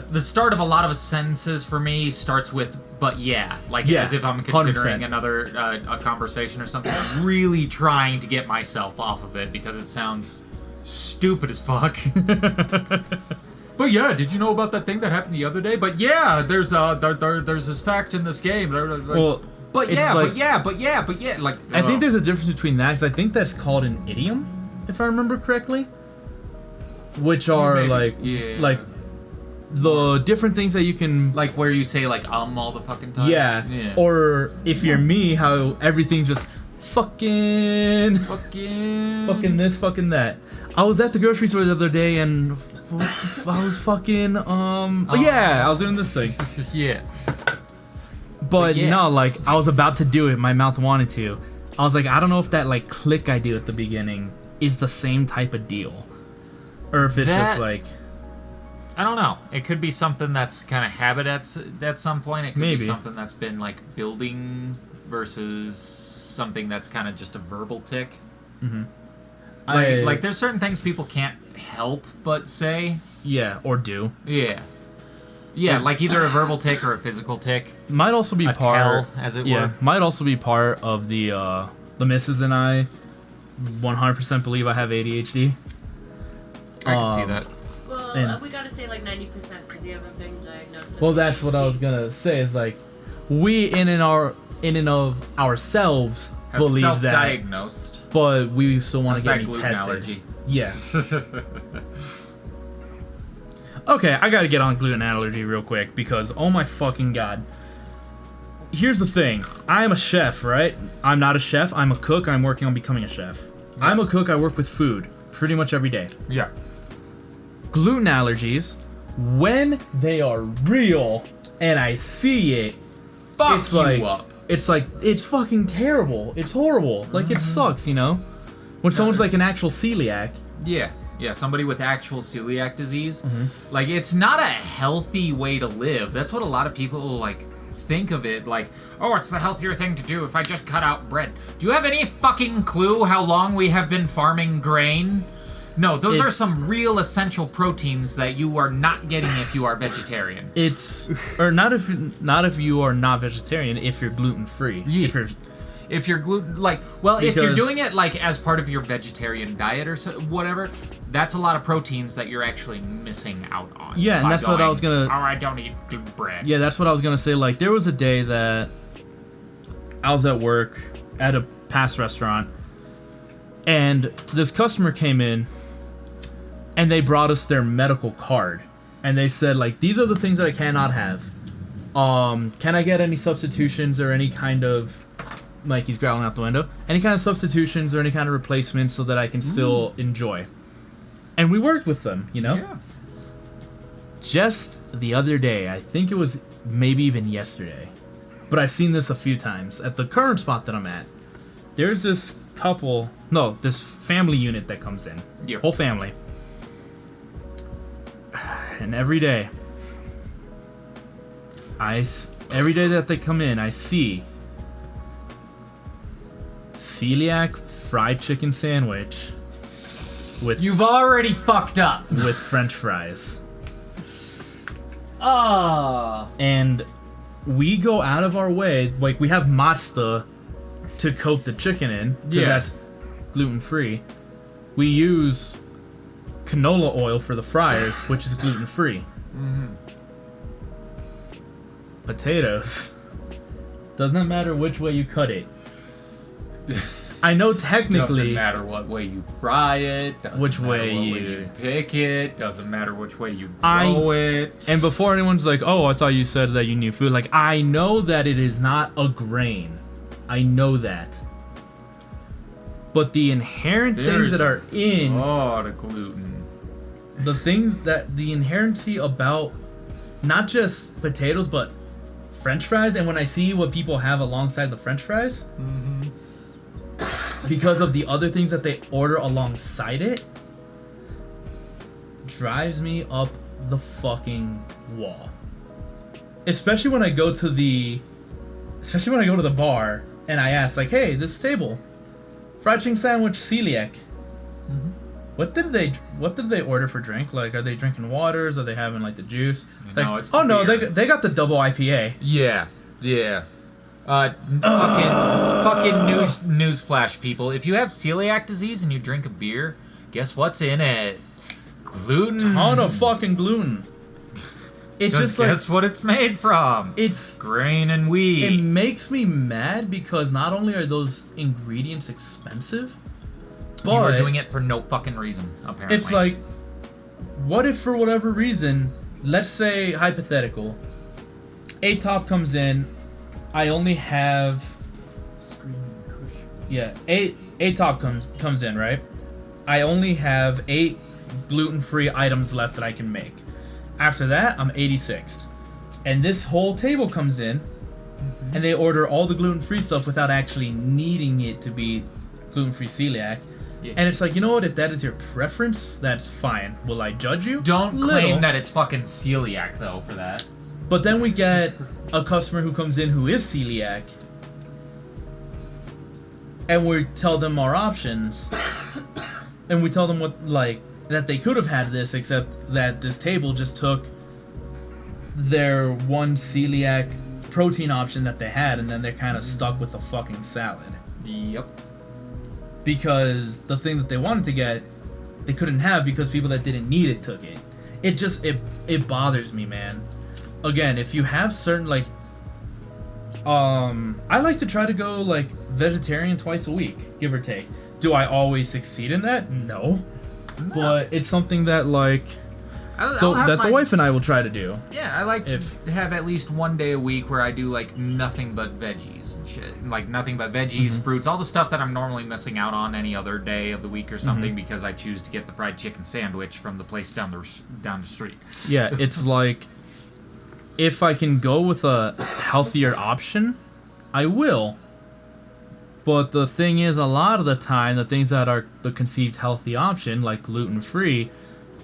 The start of a lot of sentences for me starts with "but yeah," like as if I'm considering 100%. another a conversation or something. I'm really trying to get myself off of it because it sounds stupid as fuck. But yeah, did you know about that thing that happened the other day? But yeah, there's this fact in this game. Well, but it's yeah, like- but yeah, but yeah, but yeah. Like I think there's a difference between that, because I think that's called an idiom, if I remember correctly. Which are Maybe. like the different things that you can like where you say like all the fucking time. yeah. Or if you're me, how everything's just fucking this, fucking that. I was at the grocery store the other day and I was fucking yeah, I was doing this thing. Yeah. But yeah. no, like I was about to do it, my mouth wanted to. I was like, I don't know if that like click I do at the beginning is the same type of deal. Or if it's just like I don't know. It could be something that's kind of habit at some point. It could Maybe. be something that's been like building versus something that's kind of just a verbal tick. Mm-hmm. Like there's certain things people can't help but say. Yeah, or do. Yeah. Yeah, like either a verbal tick or a physical tick. Might also be A part tell, as it yeah, were. might also be part of the missus and I 100% believe I have ADHD. I can see that. Well, And- we gotta say like 90% because you haven't been diagnosed with Well, that's what I ADHD. was gonna say. Is like, we in and of ourselves Have believe that, self-diagnosed. but we still want How's to get that me gluten tested. allergy? Yeah. Okay, I gotta get on gluten allergy real quick because oh my fucking god. Here's the thing. I am a chef, right? I'm not a chef. I'm a cook. I'm working on becoming a chef. I'm a cook. I work with food pretty much every day. Yeah. Gluten allergies, when they are real and I see it, Fuck it's you like up. it's fucking terrible. It's horrible. Like it sucks, you know? When someone's like an actual celiac. Yeah. Yeah, somebody with actual celiac disease. Mm-hmm. Like, it's not a healthy way to live. That's what a lot of people, like, think of it. Like, oh, it's the healthier thing to do if I just cut out bread. Do you have any fucking clue how long we have been farming grain? No, those are It's- some real essential proteins that you are not getting if you are vegetarian. It's or not if you are not vegetarian, if you're gluten free. Yeah. If you're If you're gluten, like, well, if you're Because- doing it like as part of your vegetarian diet or so, whatever, that's a lot of proteins that you're actually missing out on. Yeah, and by that's what I was going, gonna- Oh, I don't eat bread. Yeah, that's what I was gonna say. Like, there was a day that I was at work at a past restaurant, and this customer came in, and they brought us their medical card, and they said like, these are the things that I cannot have. Can I get any substitutions or any kind of like he's growling out the window? Any kind of substitutions or any kind of replacements so that I can still enjoy. And we worked with them, you know. Yeah. Just the other day, I think it was maybe even yesterday, but I've seen this a few times at the current spot that I'm at. There's this this family unit that comes in, Yep. whole family, and every day that they come in, I see celiac fried chicken sandwich with You've already fucked up. with French fries. Ah. And we go out of our way, like we have matzo to coat the chicken in, because Yeah. that's gluten free. We use canola oil for the fryers, which is gluten free. Potatoes. Does not matter which way you cut it. I know technically. Doesn't matter what way you fry it. Doesn't Which matter way what you- pick it. Doesn't matter which way you I- grow it. And before anyone's like, oh, I thought you said that you knew food. Like, I know that it is not a grain. I know that. But the inherent things There's that are in Oh, the gluten. the things that the inherency about not just potatoes but French fries, and when I see what people have alongside the French fries, because of the other things that they order alongside it, drives me up the fucking wall. Especially when I go to the bar and I ask like, hey, this table, fried chicken sandwich, celiac. What did they order for drink? Like, are they drinking waters? Are they having like the juice? No, Like, it's the oh no, beer. they got the double IPA. Yeah. Fucking news flash, people. If you have celiac disease and you drink a beer, guess what's in it? Gluten. Ton of fucking gluten. It's just like guess what it's made from? it's. Grain and wheat. It makes me mad because not only are those ingredients expensive, but you are doing it for no fucking reason, apparently. it's like, what if for whatever reason, let's say hypothetical, A-Top comes in, I only have A-Top comes in, right? I only have 8 gluten-free items left that I can make. After that, I'm 86th. And this whole table comes in, and they order all the gluten-free stuff without actually needing it to be gluten-free celiac. Yeah. And it's like, you know what? If that is your preference, that's fine. Will I judge you? Don't Little. claim that it's fucking celiac, though, for that. But then we get a customer who comes in who is celiac, and we tell them our options, and we tell them what, like, that they could have had this, except that this table just took their one celiac protein option that they had, and then they're kind of stuck with a fucking salad. Yep. because the thing that they wanted to get, they couldn't have because people that didn't need it took it. It bothers me, man. Again, if you have certain, like, I like to try to go, like, vegetarian twice a week, give or take. Do I always succeed in that? No. But it's something that, like, the wife and I will try to do. Yeah, I like to have at least one day a week where I do, like, nothing but veggies and shit. Like, nothing but veggies, fruits, all the stuff that I'm normally missing out on any other day of the week or something because I choose to get the fried chicken sandwich from the place down the street. Yeah, it's like, if I can go with a healthier option, I will. But the thing is, a lot of the time, the things that are the conceived healthy option, like gluten-free,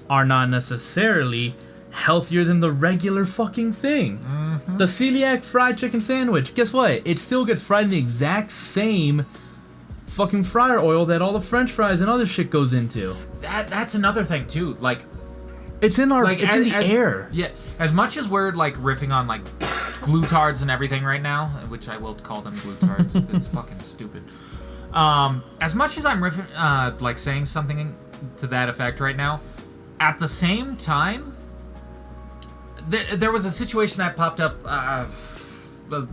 are not necessarily healthier than the regular fucking thing. The celiac fried chicken sandwich, guess what? It still gets fried in the exact same fucking fryer oil that all the french fries and other shit goes into. That's another thing, too. Like, it's in our, like, it's in the air. Yeah, as much as we're, like, riffing on, like, glutards and everything right now, which I will call them glutards, it's fucking stupid. As much as I'm riffing, like, saying something to that effect right now, at the same time, there was a situation that popped up a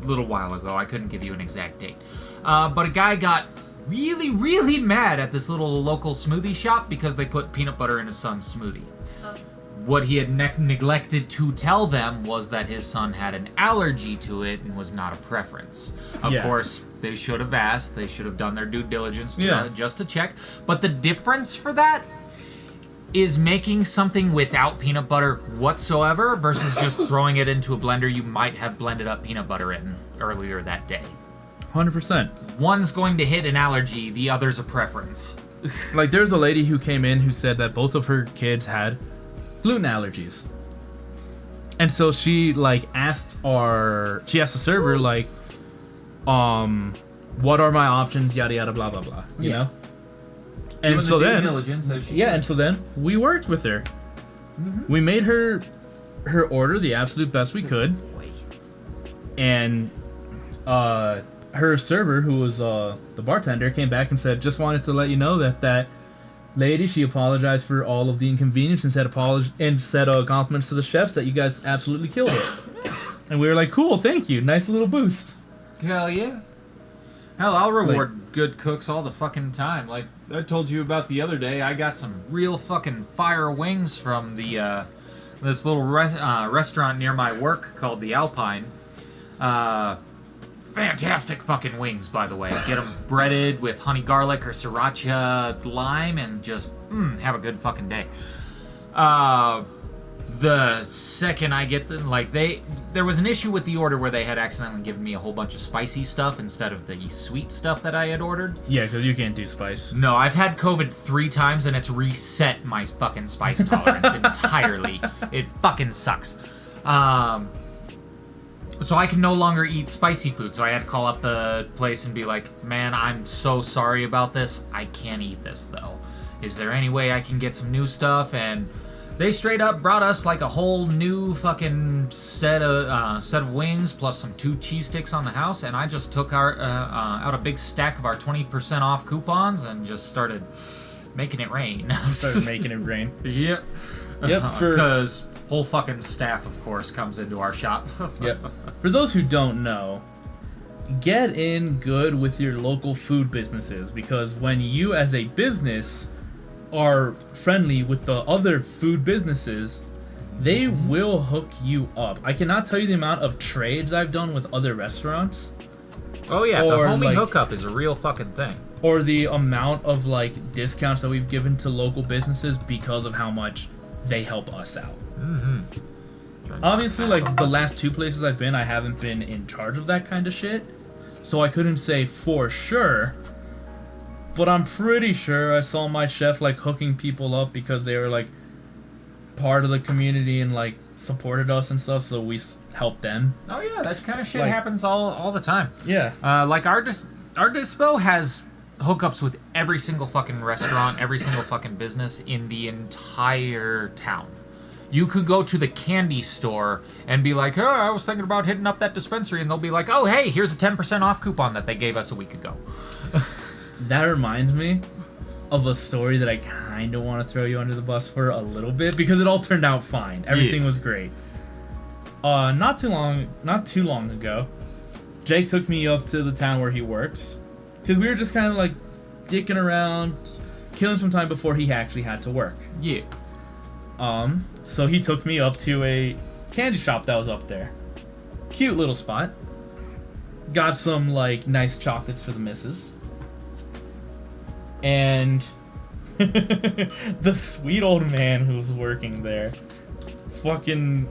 little while ago. I couldn't give you an exact date. But a guy got really, really mad at this little local smoothie shop because they put peanut butter in his son's smoothie. What he had neglected to tell them was that his son had an allergy to it and was not a preference. Of course, they should have asked. They should have done their due diligence just to check. But the difference for that is making something without peanut butter whatsoever versus just throwing it into a blender you might have blended up peanut butter in earlier that day. 100%. One's going to hit an allergy, the other's a preference. Like, there's a lady who came in who said that both of her kids had gluten allergies. And so she, like, asked the server, like, what are my options, yada yada blah blah blah, you know? And so then, and so then we worked with her. We made her order the absolute best we could. And her server, who was the bartender, came back and said, just wanted to let you know that lady, she apologized for all of the inconvenience and said compliments to the chefs that you guys absolutely killed it. And we were like, cool, thank you, nice little boost. Hell yeah. Hell, I'll reward good cooks all the fucking time. Like I told you about the other day, I got some real fucking fire wings from the this little restaurant near my work called the Alpine. Fantastic fucking wings, by the way. Get them breaded with honey garlic or sriracha lime and just have a good fucking day. The second I get them, like there was an issue with the order where they had accidentally given me a whole bunch of spicy stuff instead of the sweet stuff that I had ordered. Yeah, because you can't do spice. No, I've had COVID 3 times and it's reset my fucking spice tolerance entirely. It fucking sucks. So I can no longer eat spicy food, so I had to call up the place and be like, man, I'm so sorry about this. I can't eat this, though. Is there any way I can get some new stuff? And they straight up brought us like a whole new fucking set of wings plus some 2 cheese sticks on the house, and I just took out a big stack of our 20% off coupons and just started making it rain. Started making it rain. Yep. Yep, because whole fucking staff, of course, comes into our shop. Yep. For those who don't know, get in good with your local food businesses, because when you as a business are friendly with the other food businesses, they will hook you up. I cannot tell you the amount of trades I've done with other restaurants. Oh yeah, the homie hookup is a real fucking thing. Or the amount of like discounts that we've given to local businesses because of how much they help us out. Obviously, like the last 2 places I've been, I haven't been in charge of that kind of shit, so I couldn't say for sure. But I'm pretty sure I saw my chef like hooking people up because they were like part of the community and like supported us and stuff, so we helped them. Oh yeah, that kind of shit happens all the time. Yeah. Like our dispo has hookups with every single fucking restaurant, every single fucking business in the entire town. You could go to the candy store and be like, oh, I was thinking about hitting up that dispensary, and they'll be like, oh, hey, here's a 10% off coupon that they gave us a week ago. That reminds me of a story that I kind of want to throw you under the bus for a little bit because it all turned out fine. Everything was great. Not too long ago, Jake took me up to the town where he works because we were just kind of like dicking around, killing some time before he actually had to work. Yeah. So he took me up to a candy shop that was up there. Cute little spot. Got some like nice chocolates for the missus. And the sweet old man who was working there, fucking,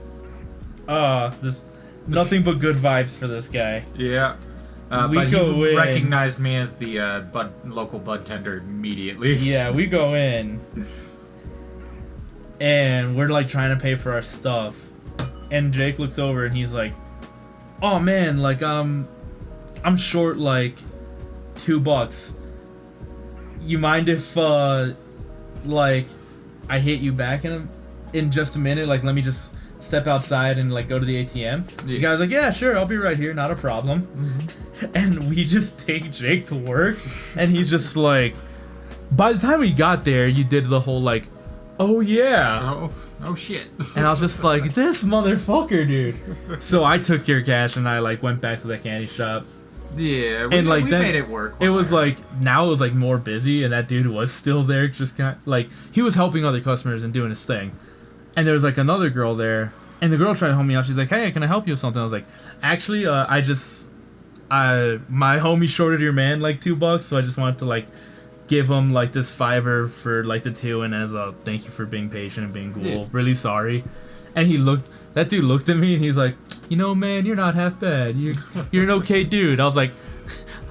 this nothing but good vibes for this guy. Yeah. But he recognized me as the local bud tender immediately. Yeah, we go in, and we're like trying to pay for our stuff, and Jake looks over and he's like, "Oh man, like I'm short like $2. You mind if like I hit you back in just a minute? Like let me just step outside and like go to the ATM." Yeah. The guy's like, "Yeah, sure, I'll be right here, not a problem." Mm-hmm. And we just take Jake to work, and he's just like, by the time we got there, you did the whole like, "Oh yeah." Oh shit. And I was just like, this motherfucker, dude. So I took your cash and I like went back to the candy shop. Yeah, and like we then, made it work. It was like, now it was like more busy, and that dude was still there, just kind of, like he was helping other customers and doing his thing. And there was like another girl there, and the girl tried to help me out. She's like, "Hey, can I help you with something?" I was like, "Actually, my homie shorted your man like $2, so I just wanted to like give him like this $5 for like the 2, and as a thank you for being patient and being cool. Yeah. Really sorry." And that dude looked at me and he's like, "You know, man, you're not half bad. You're an okay dude." I was like,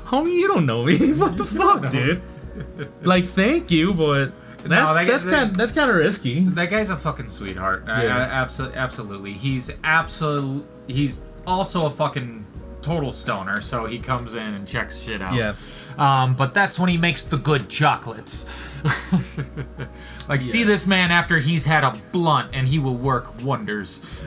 "Homie, you don't know me. What the fuck, dude? Like, thank you, but that's kind of risky." That guy's a fucking sweetheart. Yeah. Absolutely. He's also a fucking total stoner, so he comes in and checks shit out. Yeah. But that's when he makes the good chocolates. Like, yeah. See this man after he's had a blunt, and he will work wonders.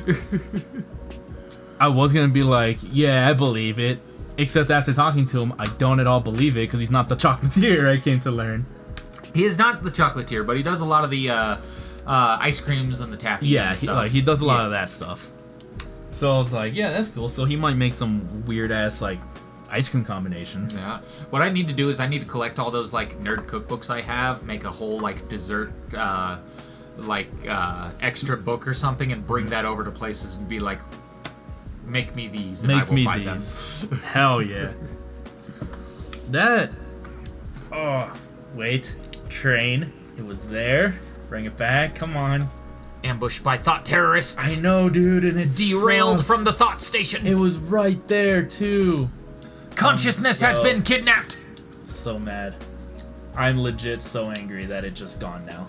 I was gonna be like, yeah, I believe it. Except after talking to him, I don't at all believe it, because he's not the chocolatier, I came to learn. He is not the chocolatier, but he does a lot of the ice creams and the taffy. Yeah, and stuff. He does a lot of that stuff. So I was like, yeah, that's cool. So he might make some weird-ass, like, ice cream combinations. Yeah. What I need to do is I need to collect all those, like, nerd cookbooks I have, make a whole, like, dessert, extra book or something, and bring that over to places and be like, make me these, and I will buy them. Hell yeah. That... Oh, wait. Train. It was there. Bring it back. Come on. Ambushed by thought terrorists. I know, dude, and it derailed sucks. from the thought station. It was right there, too. Consciousness has been kidnapped. So mad. I'm legit so angry that it's just gone now.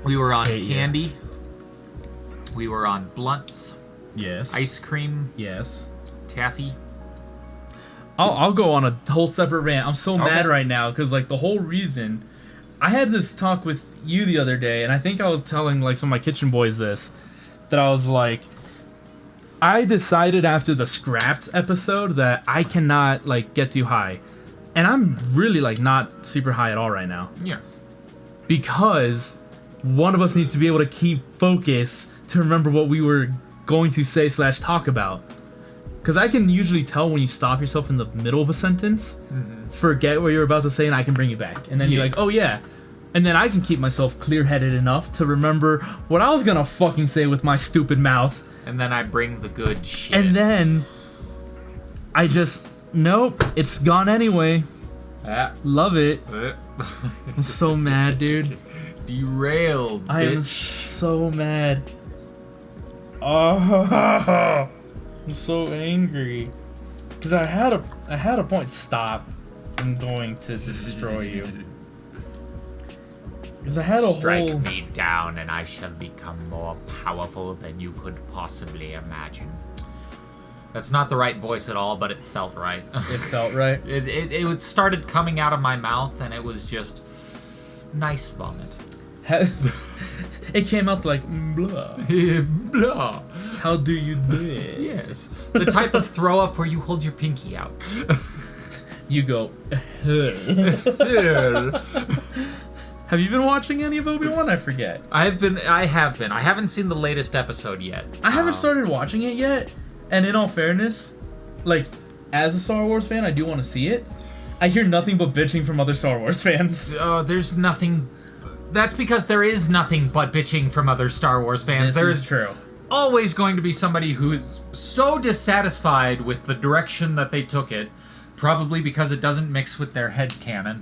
We were on candy. You. We were on blunts. Yes. Ice cream. Yes. Taffy. I'll go on a whole separate rant. I'm so mad right now because like the whole reason I had this talk with you the other day, and I think I was telling like some of my kitchen boys this, that I was like, I decided after the Scrapped episode that I cannot like get too high, and I'm really like not super high at all right now. Yeah. Because one of us needs to be able to keep focus to remember what we were going to say / talk about. Because I can usually tell when you stop yourself in the middle of a sentence, forget what you're about to say, and I can bring you back. And then you're like, oh yeah. And then I can keep myself clear-headed enough to remember what I was gonna fucking say with my stupid mouth. And then I bring the good shit. And then I just, nope, it's gone anyway. Love it. I'm so mad, dude. Derailed, bitch. I am so mad. Oh, I'm so angry. Because I had a point. Stop. I'm going to destroy you. Because I had a Strike me down and I shall become more powerful than you could possibly imagine. That's not the right voice at all, but it felt right. It felt right? It started coming out of my mouth, and it was just nice vomit. It came out like, blah. Blah. How do you do it? Yes. The type of throw up where you hold your pinky out. you go. Have you been watching any of Obi-Wan? I forget. I have been. I haven't seen the latest episode yet. I haven't started watching it yet, and in all fairness, like, as a Star Wars fan, I do want to see it. I hear nothing but bitching from other Star Wars fans. There's nothing. That's because there is nothing but bitching from other Star Wars fans. This is true. Always going to be somebody who's so dissatisfied with the direction that they took it, probably because it doesn't mix with their headcanon.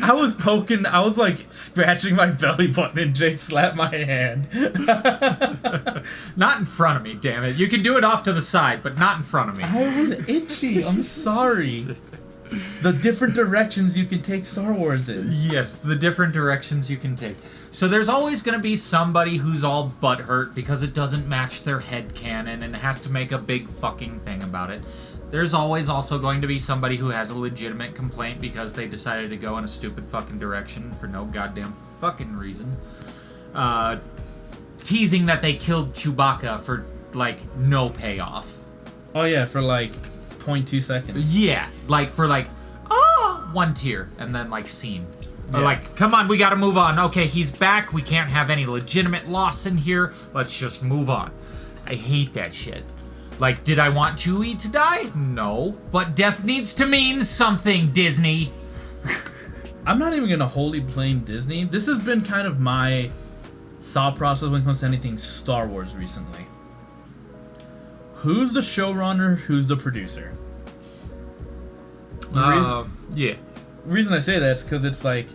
I was like scratching my belly button and Jake slapped my hand. Not in front of me, damn it. You can do it off to the side, but not in front of me. I was itchy. I'm sorry. The different directions you can take Star Wars in. Yes, the different directions you can take. So there's always going to be somebody who's all butthurt because it doesn't match their headcanon and has to make a big fucking thing about it. There's always also going to be somebody who has a legitimate complaint because they decided to go in a stupid fucking direction for no goddamn fucking reason. Teasing that they killed Chewbacca for, like, no payoff. Oh yeah, for like 0.2 seconds. Yeah, like, for like, one tear, and then, like, scene. Yeah. Or like, come on, we gotta move on. Okay, he's back, we can't have any legitimate loss in here, let's just move on. I hate that shit. Like, did I want Chewie to die? No. But death needs to mean something, Disney. I'm not even gonna wholly blame Disney. This has been kind of my thought process when it comes to anything Star Wars recently. Who's the showrunner? Who's the producer? Yeah. The reason I say that is because it's like,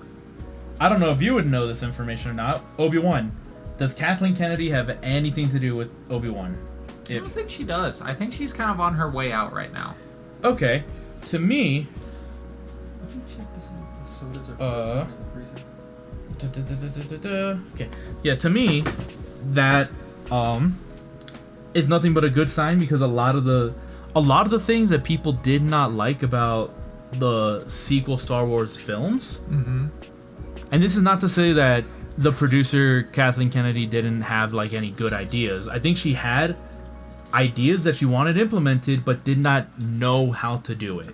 I don't know if you would know this information or not. Obi-Wan. Does Kathleen Kennedy have anything to do with Obi-Wan? I don't think she does. I think she's kind of on her way out right now. Okay. To me... Would you check this out? The sodas are frozen in the freezer. Okay. Yeah, to me, that is nothing but a good sign because a lot of the things that people did not like about the sequel Star Wars films. Mm-hmm. And this is not to say that the producer Kathleen Kennedy didn't have like any good ideas. I think she had ideas that she wanted implemented but did not know how to do it.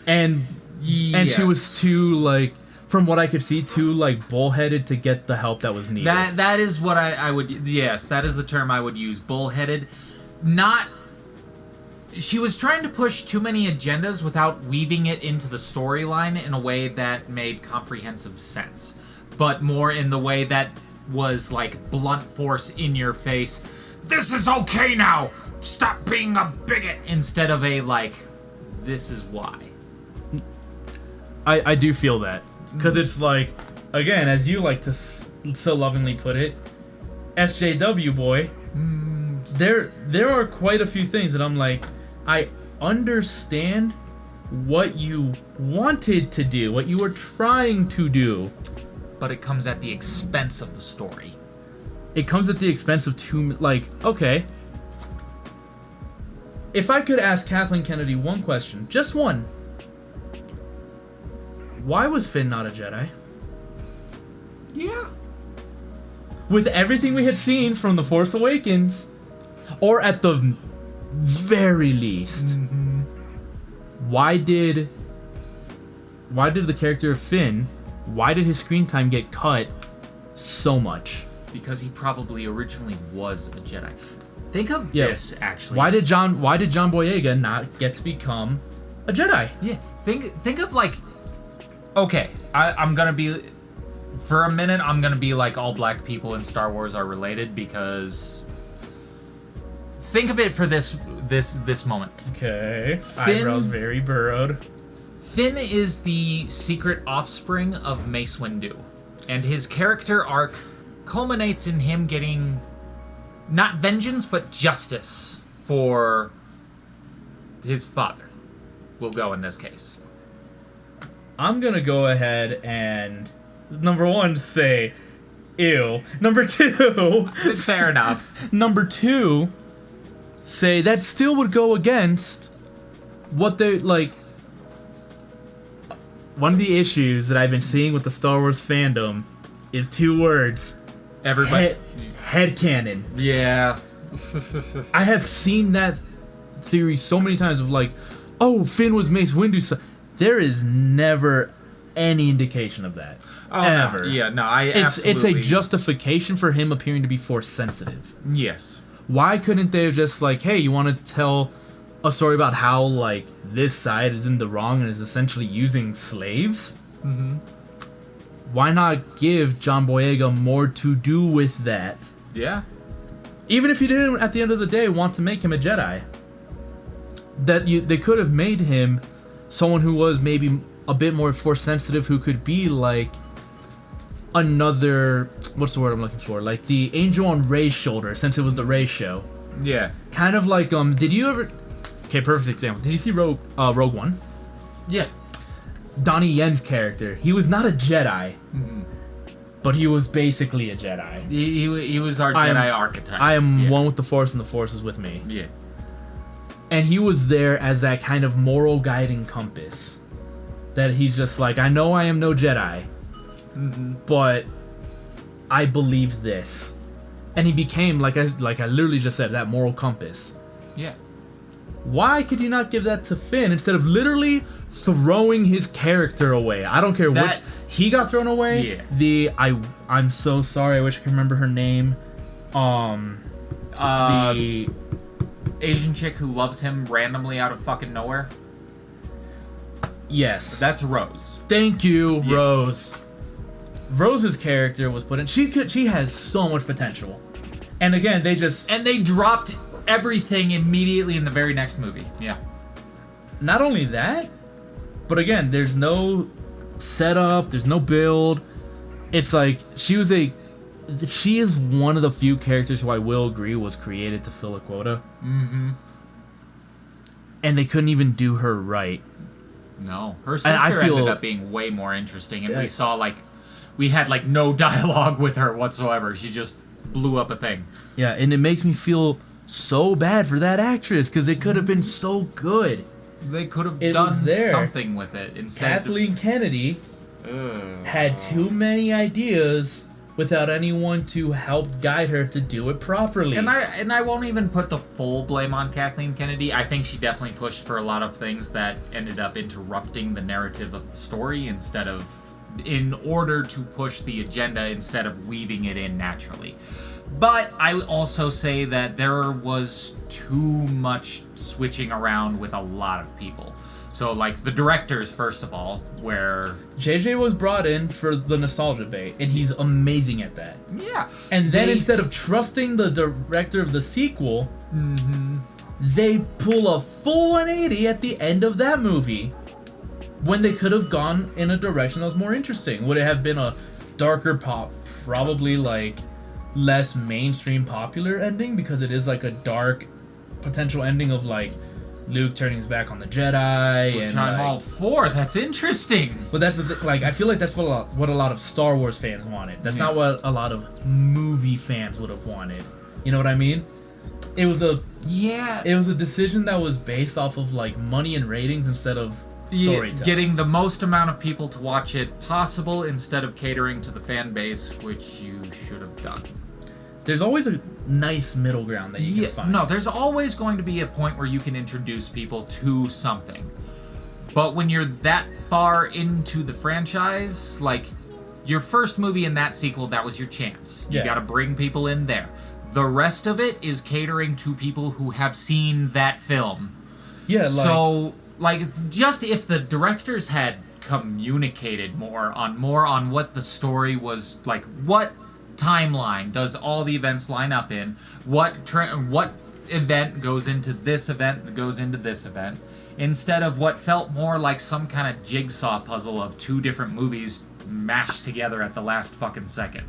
And she was too, like, from what I could see, too, like, bullheaded to get the help that was needed. That is what I would... Yes, that is the term I would use. Bullheaded. Not... She was trying to push too many agendas without weaving it into the storyline in a way that made comprehensive sense. But more in the way that was, like, blunt force in your face. This is okay now! Stop being a bigot! Instead of a, like, this is why. I do feel that. Because it's like, again, as you like to so lovingly put it, SJW boy, there are quite a few things that I'm like, I understand what you wanted to do, what you were trying to do. But it comes at the expense of the story. It comes at the expense of okay. If I could ask Kathleen Kennedy one question, just one. Why was Finn not a Jedi? Yeah. With everything we had seen from The Force Awakens, or at the very least, why did the character of Finn, why did his screen time get cut so much? Because he probably originally was a Jedi. Think of this, actually. Why did John Boyega not get to become a Jedi? Yeah. Think of, like... Okay, I'm gonna be... For a minute, I'm gonna be like all black people in Star Wars are related because... Think of it for this moment. Okay. Eyebrows very burrowed. Finn is the secret offspring of Mace Windu. And his character arc culminates in him getting... not vengeance, but justice for his father. We'll go in this case. I'm gonna go ahead and, number one, say, ew. Number two... Fair enough. Number two, say that still would go against what they, like... One of the issues that I've been seeing with the Star Wars fandom is two words. Everybody... Headcanon. Yeah. I have seen that theory so many times of like, oh, Finn was Mace Windu's son. There is never any indication of that. Oh, ever. No. Yeah, no, It's a justification for him appearing to be force sensitive. Yes. Why couldn't they have just like, hey, you want to tell a story about how like this side is in the wrong and is essentially using slaves? Mm-hmm. Why not give John Boyega more to do with that? Yeah. Even if you didn't, at the end of the day, want to make him a Jedi, they could have made him someone who was maybe a bit more force sensitive, who could be like another, what's the word I'm looking for? Like the angel on Rey's shoulder, since it was the Rey show. Yeah. Kind of like, did you ever? Okay, perfect example. Did you see Rogue One? Yeah. Donnie Yen's character. He was not a Jedi, but he was basically a Jedi. He was our Jedi archetype. I am one with the Force, and the Force is with me. Yeah. And he was there as that kind of moral guiding compass. That he's just like, I know I am no Jedi, but I believe this. And he became, like I literally just said, that moral compass. Yeah. Why could you not give that to Finn instead of throwing his character away? I don't care which he got thrown away. Yeah. I'm so sorry. I wish I could remember her name. The Asian chick who loves him randomly out of fucking nowhere. Yes. That's Rose. Thank you, yeah. Rose. Rose's character was put in. She has so much potential. And again, they dropped everything immediately in the very next movie. Yeah. Not only that, but again, there's no setup, there's no build. It's like she is one of the few characters who I will agree was created to fill a quota. Mm-hmm. And they couldn't even do her right. No. Her sister ended up being way more interesting, and we had no dialogue with her whatsoever. She just blew up a thing. Yeah, and it makes me feel so bad for that actress, because it could have been so good. They could have done something with it instead. Kathleen Kennedy had too many ideas without anyone to help guide her to do it properly. And I won't even put the full blame on Kathleen Kennedy. I think she definitely pushed for a lot of things that ended up interrupting the narrative of the story in order to push the agenda instead of weaving it in naturally. But I would also say that there was too much switching around with a lot of people. So, the directors, first of all, where JJ was brought in for the nostalgia bait, and he's amazing at that. Yeah. And then instead of trusting the director of the sequel, they pull a full 180 at the end of that movie, when they could have gone in a direction that was more interesting. Would it have been a darker pop, probably less mainstream popular ending, because it is a dark potential ending of Luke turning his back on the Jedi, which I'm all for. That's interesting. But that's the thing. I feel like that's what a lot of Star Wars fans wanted. That's not what a lot of movie fans would have wanted. You know what I mean? It was a decision that was based off of money and ratings instead of storytelling. Getting the most amount of people to watch it possible instead of catering to the fan base, which you should have done. There's always a nice middle ground that you can find. No, there's always going to be a point where you can introduce people to something. But when you're that far into the franchise, your first movie and that sequel, that was your chance. You gotta bring people in there. The rest of it is catering to people who have seen that film. Yeah, So, just if the directors had communicated more on what the story was, what timeline does all the events line up in, what event goes into this event that goes into this event, instead of what felt more like some kind of jigsaw puzzle of two different movies mashed together at the last fucking second.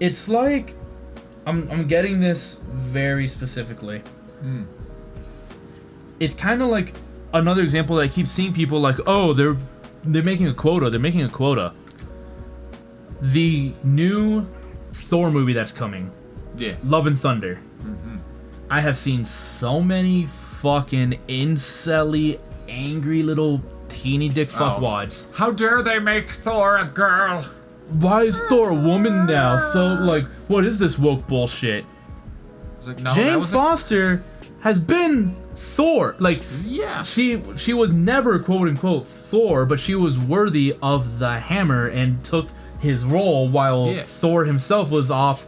It's I'm getting this very specifically. It's kind of like another example that I keep seeing people they're making a quota. They're making a quota. The new Thor movie that's coming. Yeah. Love and Thunder. I have seen so many fucking incel-y, angry little teeny dick fuckwads. How dare they make Thor a girl? Why is Thor a woman now? So, what is this woke bullshit? No, Jane Foster has been Thor. Like, Yeah. she was never quote unquote Thor, but she was worthy of the hammer and took his role while Thor himself was off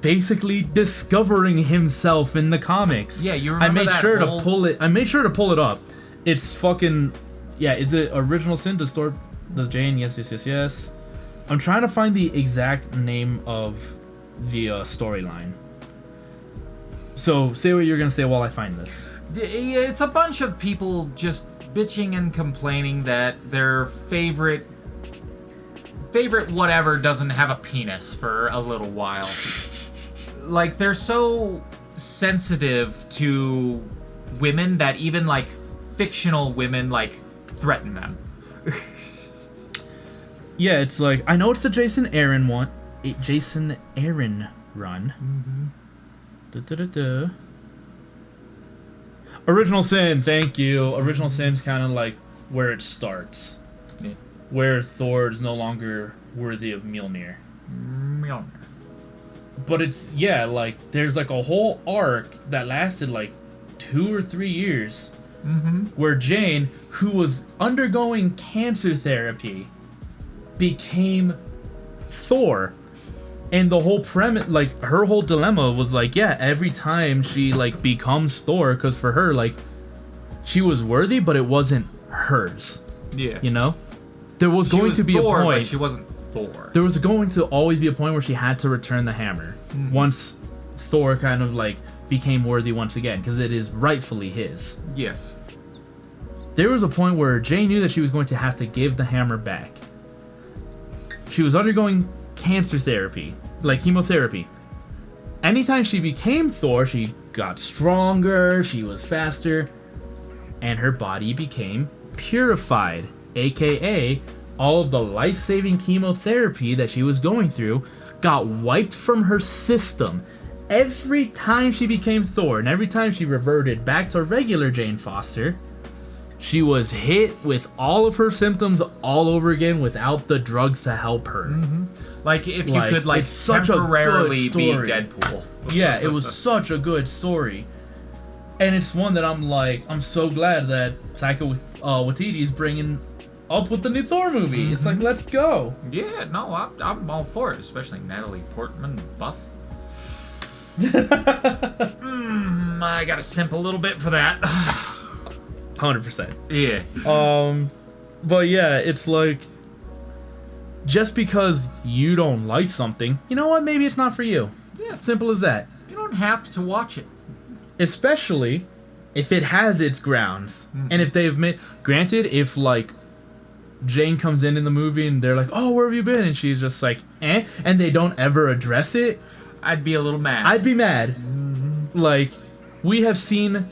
basically discovering himself in the comics. Yeah, you remember I made that sure whole... to pull it. I made sure to pull it up. It's fucking is it original sin? Does Jane? Yes. I'm trying to find the exact name of the storyline. So say what you're gonna say while I find this. It's a bunch of people just bitching and complaining that their favorite whatever doesn't have a penis for a little while. Like, they're so sensitive to women that even, like, fictional women, like, threaten them. Yeah, it's like, I know it's the Jason Aaron run. Mm-hmm. Original Sin, thank you. Original Sin's kind of like where it starts. Yeah. Where Thor's no longer worthy of Mjolnir. But it's, like, there's like a whole arc that lasted like 2 or 3 years. Mm-hmm. Where Jane, who was undergoing cancer therapy, became Thor. And the whole premise, like, her whole dilemma was like, every time she, like, becomes Thor, because for her, like, she was worthy, but it wasn't hers. Yeah. You know? There was going to be Thor, a point. But she wasn't Thor. There was going to always be a point where she had to return the hammer. Mm-hmm. Once Thor kind of, like, became worthy once again, because it is rightfully his. Yes. There was a point where Jane knew that she was going to have to give the hammer back. She was undergoing cancer therapy, like chemotherapy. Anytime she became Thor, she got stronger, she was faster, and her body became purified, aka all of the life-saving chemotherapy that she was going through got wiped from her system. Every time she became Thor, and every time she reverted back to regular Jane Foster, she was hit with all of her symptoms all over again without the drugs to help her. Mm-hmm. Like, if you could, like, such temporarily a be good story. Deadpool. Yeah, it was such a good story. And it's one that I'm so glad that Taika Waititi is bringing up with the new Thor movie. Mm-hmm. It's like, let's go. Yeah, no, I'm all for it, especially Natalie Portman, buff. I gotta simp a little bit for that. 100%. Yeah. But yeah, it's like, just because you don't like something, you know what? Maybe it's not for you. Yeah. Simple as that. You don't have to watch it. Especially if it has its grounds. Mm-hmm. And if they've made... Granted, if, like, Jane comes in the movie and they're like, oh, where have you been? And she's just like, and they don't ever address it. I'd be a little mad. I'd be mad. Mm-hmm. Like, we have seen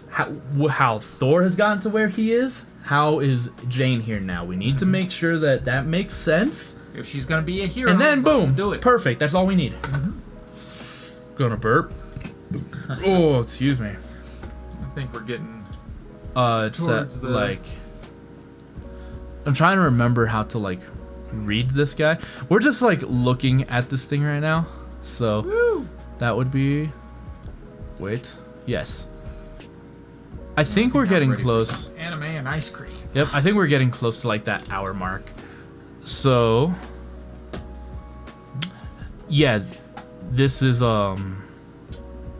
how Thor has gotten to where he is. How is Jane here now? We need to make sure that makes sense. If she's gonna be a hero, and then boom, do it. Perfect. That's all we need. Mm-hmm. Gonna burp. Oh, excuse me. I think we're getting. It's like. I'm trying to remember how to like read this guy. We're just like looking at this thing right now, so that would be. Wait. Yes. I think we're getting close. Anime and ice cream. Yep, I think we're getting close to like that hour mark. So, yeah, this is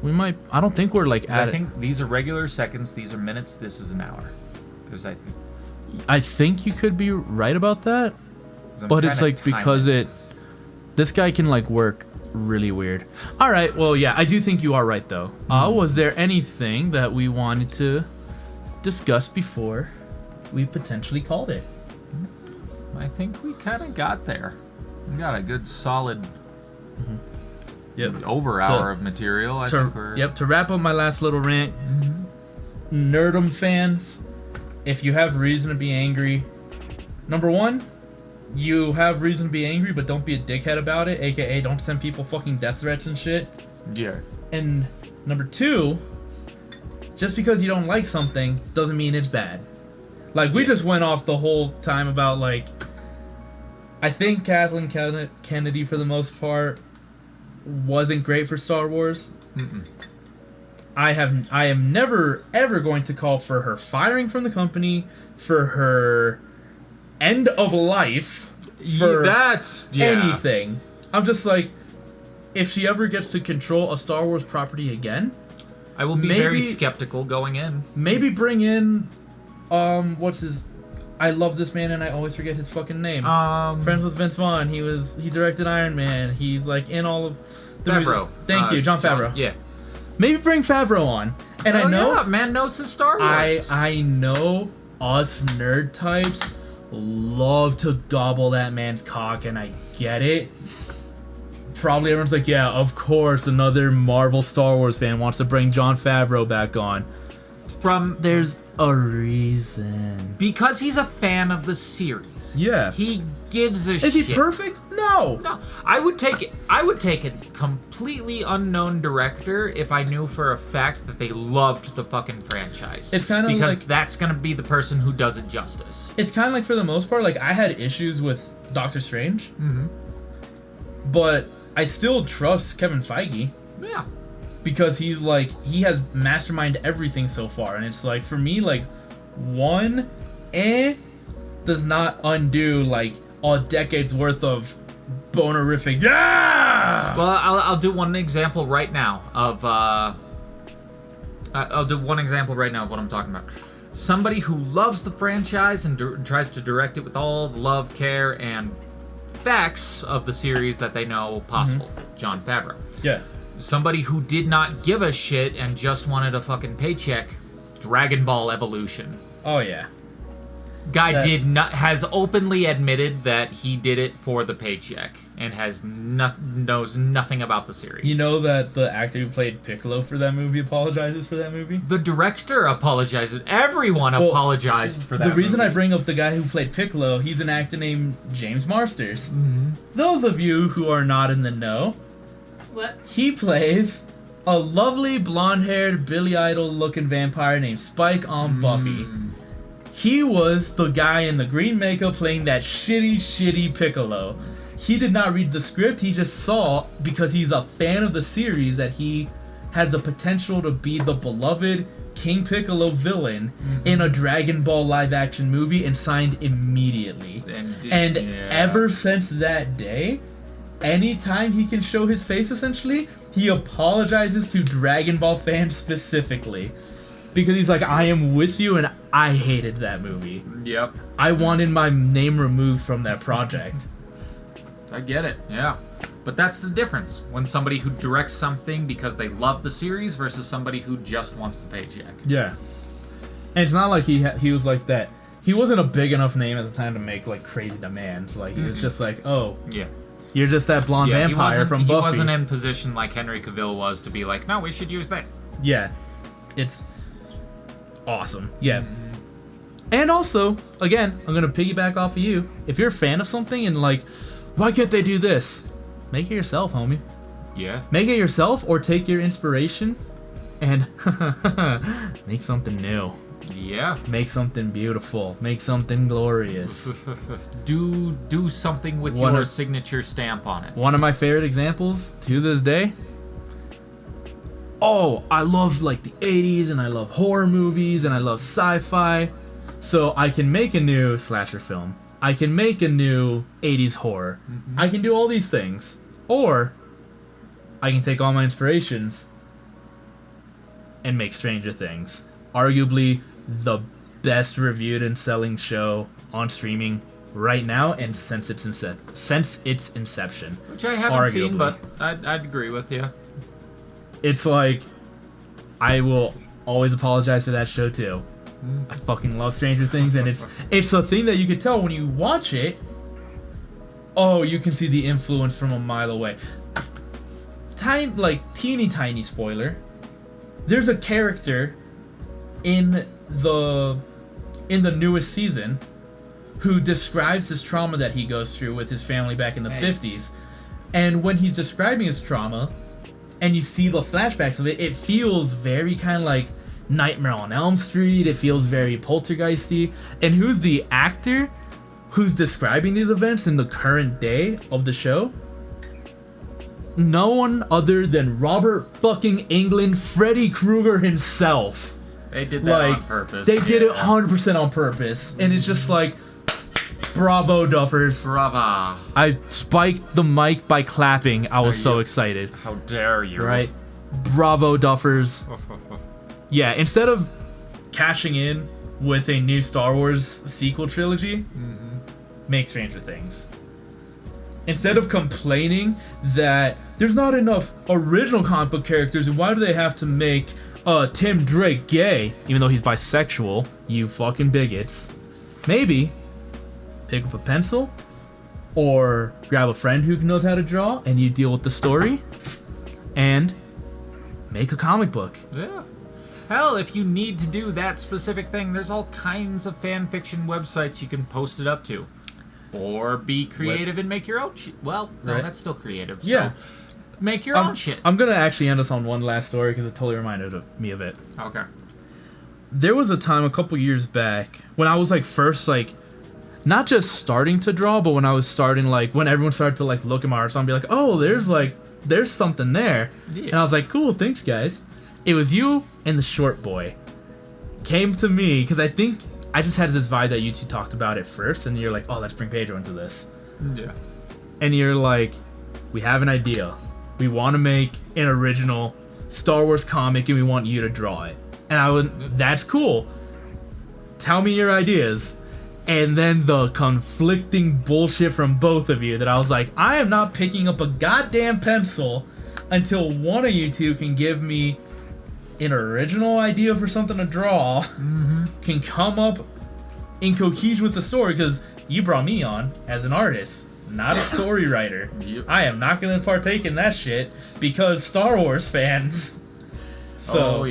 we might. I don't think we're like at. I think these are regular seconds. These are minutes. This is an hour. Because I think you could be right about that, but it's like because this guy can like work really weird. All right, well, yeah, I do think you are right though. Was there anything that we wanted to discuss before we potentially called it? I think we kind of got there. We got a good solid hour of material. I think we're... Yep, to wrap up my last little rant, Nerdum fans, if you have reason to be angry, number one, you have reason to be angry, but don't be a dickhead about it, aka don't send people fucking death threats and shit. Yeah. And number two, just because you don't like something doesn't mean it's bad. Like, we just went off the whole time about, like, I think Kathleen Kennedy, for the most part, wasn't great for Star Wars. I am never ever going to call for her firing from the company, for her end of life, for anything. I'm just like, if she ever gets to control a Star Wars property again, I will be very skeptical going in. Maybe bring in, what's his? I love this man and I always forget his fucking name. Friends with Vince Vaughn. He directed Iron Man. He's like in all of the Favreau. Thank you, Jon Favreau. Yeah. Maybe bring Favreau on. And I know man knows his Star Wars. I know us nerd types love to gobble that man's cock, and I get it. Probably everyone's like, yeah, of course, another Marvel Star Wars fan wants to bring Jon Favreau back on. There's a reason. Because he's a fan of the series. Yeah. He gives a shit. Is he perfect? No. No. I would take a completely unknown director if I knew for a fact that they loved the fucking franchise. It's kind of because like, that's gonna be the person who does it justice. It's kind of like, for the most part, like, I had issues with Doctor Strange. Mm-hmm. But I still trust Kevin Feige. Yeah. Because he has masterminded everything so far, and it's like, for me, like, one does not undo like a decade's worth of bonerific. Yeah. Well, I'll do one example right now of I'll do one example right now of what I'm talking about. Somebody who loves the franchise and tries to direct it with all the love, care, and facts of the series that they know possible. Mm-hmm. Jon Favreau. Yeah. Somebody who did not give a shit and just wanted a fucking paycheck. Dragon Ball Evolution. Oh yeah. Guy has openly admitted that he did it for the paycheck and knows nothing about the series. You know that the actor who played Piccolo for that movie apologizes for that movie? The director apologized. Everyone apologized for that movie. The reason I bring up the guy who played Piccolo, he's an actor named James Marsters. Mm-hmm. Those of you who are not in the know, what? He plays a lovely blonde-haired Billy Idol-looking vampire named Spike on Buffy. He was the guy in the green makeup playing that shitty Piccolo. He did not read the script, he just saw, because he's a fan of the series, that he had the potential to be the beloved King Piccolo villain in a Dragon Ball live-action movie, and signed immediately. And ever since that day, anytime he can show his face, essentially, he apologizes to Dragon Ball fans specifically. Because he's like, I am with you, and I hated that movie. Yep. I wanted my name removed from that project. I get it, yeah. But that's the difference. When somebody who directs something because they love the series versus somebody who just wants the paycheck. Yeah. And it's not like he was like that. He wasn't a big enough name at the time to make, like, crazy demands. Like, he was just like, oh, yeah, you're just that blonde vampire from Buffy. He wasn't in position like Henry Cavill was to be like, no, we should use this. Yeah. It's awesome. Yeah. And also, again, I'm going to piggyback off of you. If you're a fan of something and like, why can't they do this? Make it yourself, homie. Yeah. Make it yourself, or take your inspiration and make something new. Yeah. Make something beautiful. Make something glorious. do something with your signature stamp on it. One of my favorite examples to this day. Oh, I love like the 80s, and I love horror movies, and I love sci-fi. So I can make a new slasher film. I can make a new 80s horror. Mm-hmm. I can do all these things. Or I can take all my inspirations and make Stranger Things. Arguably the best reviewed and selling show on streaming right now, and since its inception. Which I haven't seen, but I'd agree with you. It's like, I will always apologize for that show too. I fucking love Stranger Things, and it's a thing that you can tell when you watch it. Oh, you can see the influence from a mile away. Teeny tiny spoiler. There's a character in the newest season who describes his trauma that he goes through with his family back in the 50s. And when he's describing his trauma, and you see the flashbacks of it, it feels very kind of like Nightmare on Elm Street. It feels very poltergeisty. And who's the actor who's describing these events in the current day of the show? no one other than Robert fucking Englund, Freddy Krueger himself. They did that on purpose. They did it 100% on purpose. And it's just like, bravo, Duffers. Brava. I spiked the mic by clapping. I was so excited. How dare you? Right? Bravo, Duffers. Yeah, instead of cashing in with a new Star Wars sequel trilogy, make Stranger Things. Instead of complaining that there's not enough original comic book characters and why do they have to make Tim Drake gay, even though he's bisexual, you fucking bigots. Maybe pick up a pencil or grab a friend who knows how to draw and you deal with the story and make a comic book. Yeah. Hell, if you need to do that specific thing, there's all kinds of fan fiction websites you can post it up to. Or be creative and make your own shit. Well, no, that's still creative. Yeah. So make your own shit. I'm gonna actually end us on one last story because it totally reminded me of it. Okay. There was a time a couple years back when I was like first like not just starting to draw, but when I was starting like when everyone started to like look at my art and be like, oh, there's something there. Yeah. And I was like, cool, thanks guys. It was you and the short boy came to me because I think I just had this vibe that you two talked about it first, and you're like, oh, let's bring Pedro into this. Yeah. And you're like, we have an idea. We want to make an original Star Wars comic, and we want you to draw it. And I went, that's cool. Tell me your ideas. And then the conflicting bullshit from both of you that I was like, I am not picking up a goddamn pencil until one of you two can give me an original idea for something to draw, can come up in cohesion with the story, because you brought me on as an artist, not a story writer. Yep. I am not going to partake in that shit because Star Wars fans. So,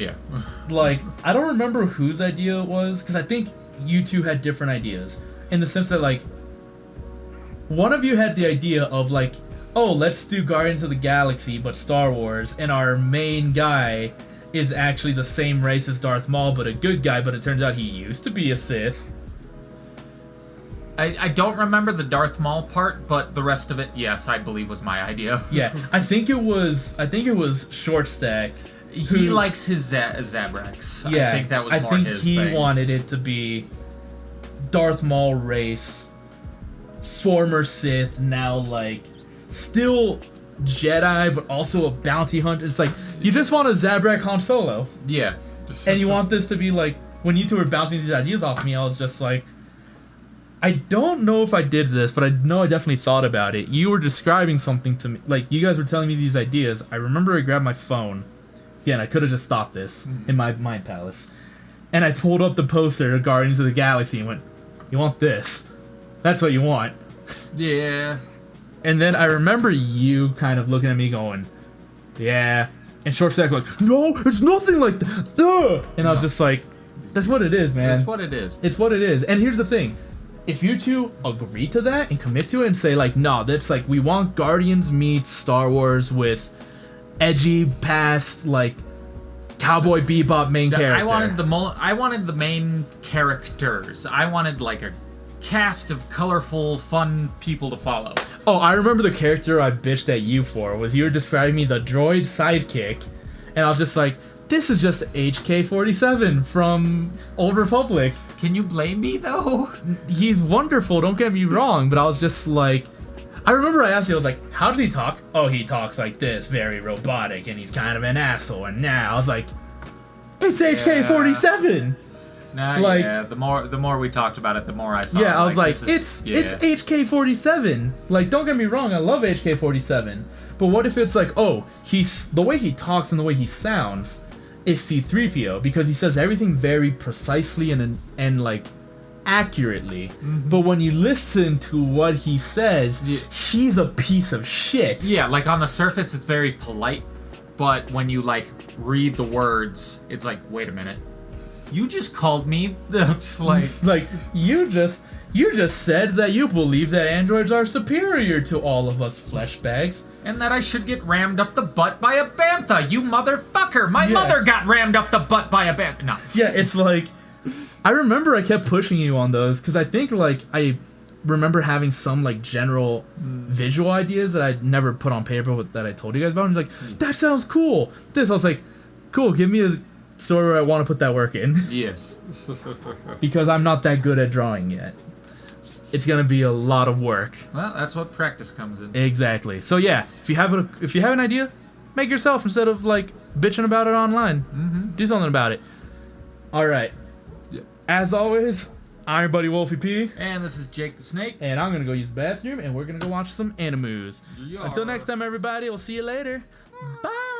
like, I don't remember whose idea it was, because I think you two had different ideas, in the sense that, like, one of you had the idea of, like, oh, let's do Guardians of the Galaxy, but Star Wars, and our main guy is actually the same race as Darth Maul, but a good guy, but it turns out he used to be a Sith. I don't remember the Darth Maul part, but the rest of it, yes, I believe was my idea. Yeah, I think it was Short Stack. He likes his Zabraks. Yeah, I think that was more his thing. He wanted it to be Darth Maul race, former Sith, now like still Jedi, but also a bounty hunter. It's like, you just want a Zabrak Han Solo. Yeah. And you want this to be like, when you two were bouncing these ideas off me, I was just like, I don't know if I did this, but I know I definitely thought about it. You were describing something to me, like, you guys were telling me these ideas. I remember I grabbed my phone. Again, I could have just stopped this in my mind palace. And I pulled up the poster of Guardians of the Galaxy and went, you want this? That's what you want. Yeah. And then I remember you kind of looking at me going, yeah. And Short Stack like, no, it's nothing like that. Ugh! And I was just like, that's what it is, man. That's what it is. It's what it is. And here's the thing. If you two agree to that and commit to it and say like, no, that's like, we want Guardians meets Star Wars with edgy past, like, Cowboy Bebop main character. I wanted the main characters. I wanted like a cast of colorful, fun people to follow. Oh, I remember the character I bitched at you for was you were describing me the droid sidekick, and I was just like, this is just HK-47 from Old Republic. Can you blame me though? He's wonderful, don't get me wrong, but I was just like, I remember I asked you, I was like, how does he talk? Oh, he talks like this, very robotic, and he's kind of an asshole. And now I was like, it's HK-47. Nah, like, yeah. The more we talked about it, the more I saw. Yeah, I was like, it's HK-47. Like, don't get me wrong, I love HK-47. But what if it's like, oh, the way he talks and the way he sounds is C-3PO, because he says everything very precisely and like accurately. Mm-hmm. But when you listen to what he says, he's a piece of shit. Yeah, like on the surface it's very polite, but when you like read the words, it's like, wait a minute. You just called me. That's like you just said that you believe that androids are superior to all of us flesh bags, and that I should get rammed up the butt by a bantha. You motherfucker! My mother got rammed up the butt by a bantha. No. Yeah, it's like, I remember I kept pushing you on those because I think like I remember having some like general visual ideas that I'd never put on paper but that I told you guys about. And like, that sounds cool. I was like, cool, give me a story where I want to put that work in. Yes. Because I'm not that good at drawing yet. It's gonna be a lot of work. Well, that's what practice comes in. Exactly. So yeah, if you have an idea, make it yourself instead of like bitching about it online. Do something about it. All right. Yeah. As always, I'm your buddy WolfyP, And this is Jake the Snake. and I'm gonna go use the bathroom, and we're gonna go watch some animes. Yeah. Until next time, everybody. We'll see you later. Bye.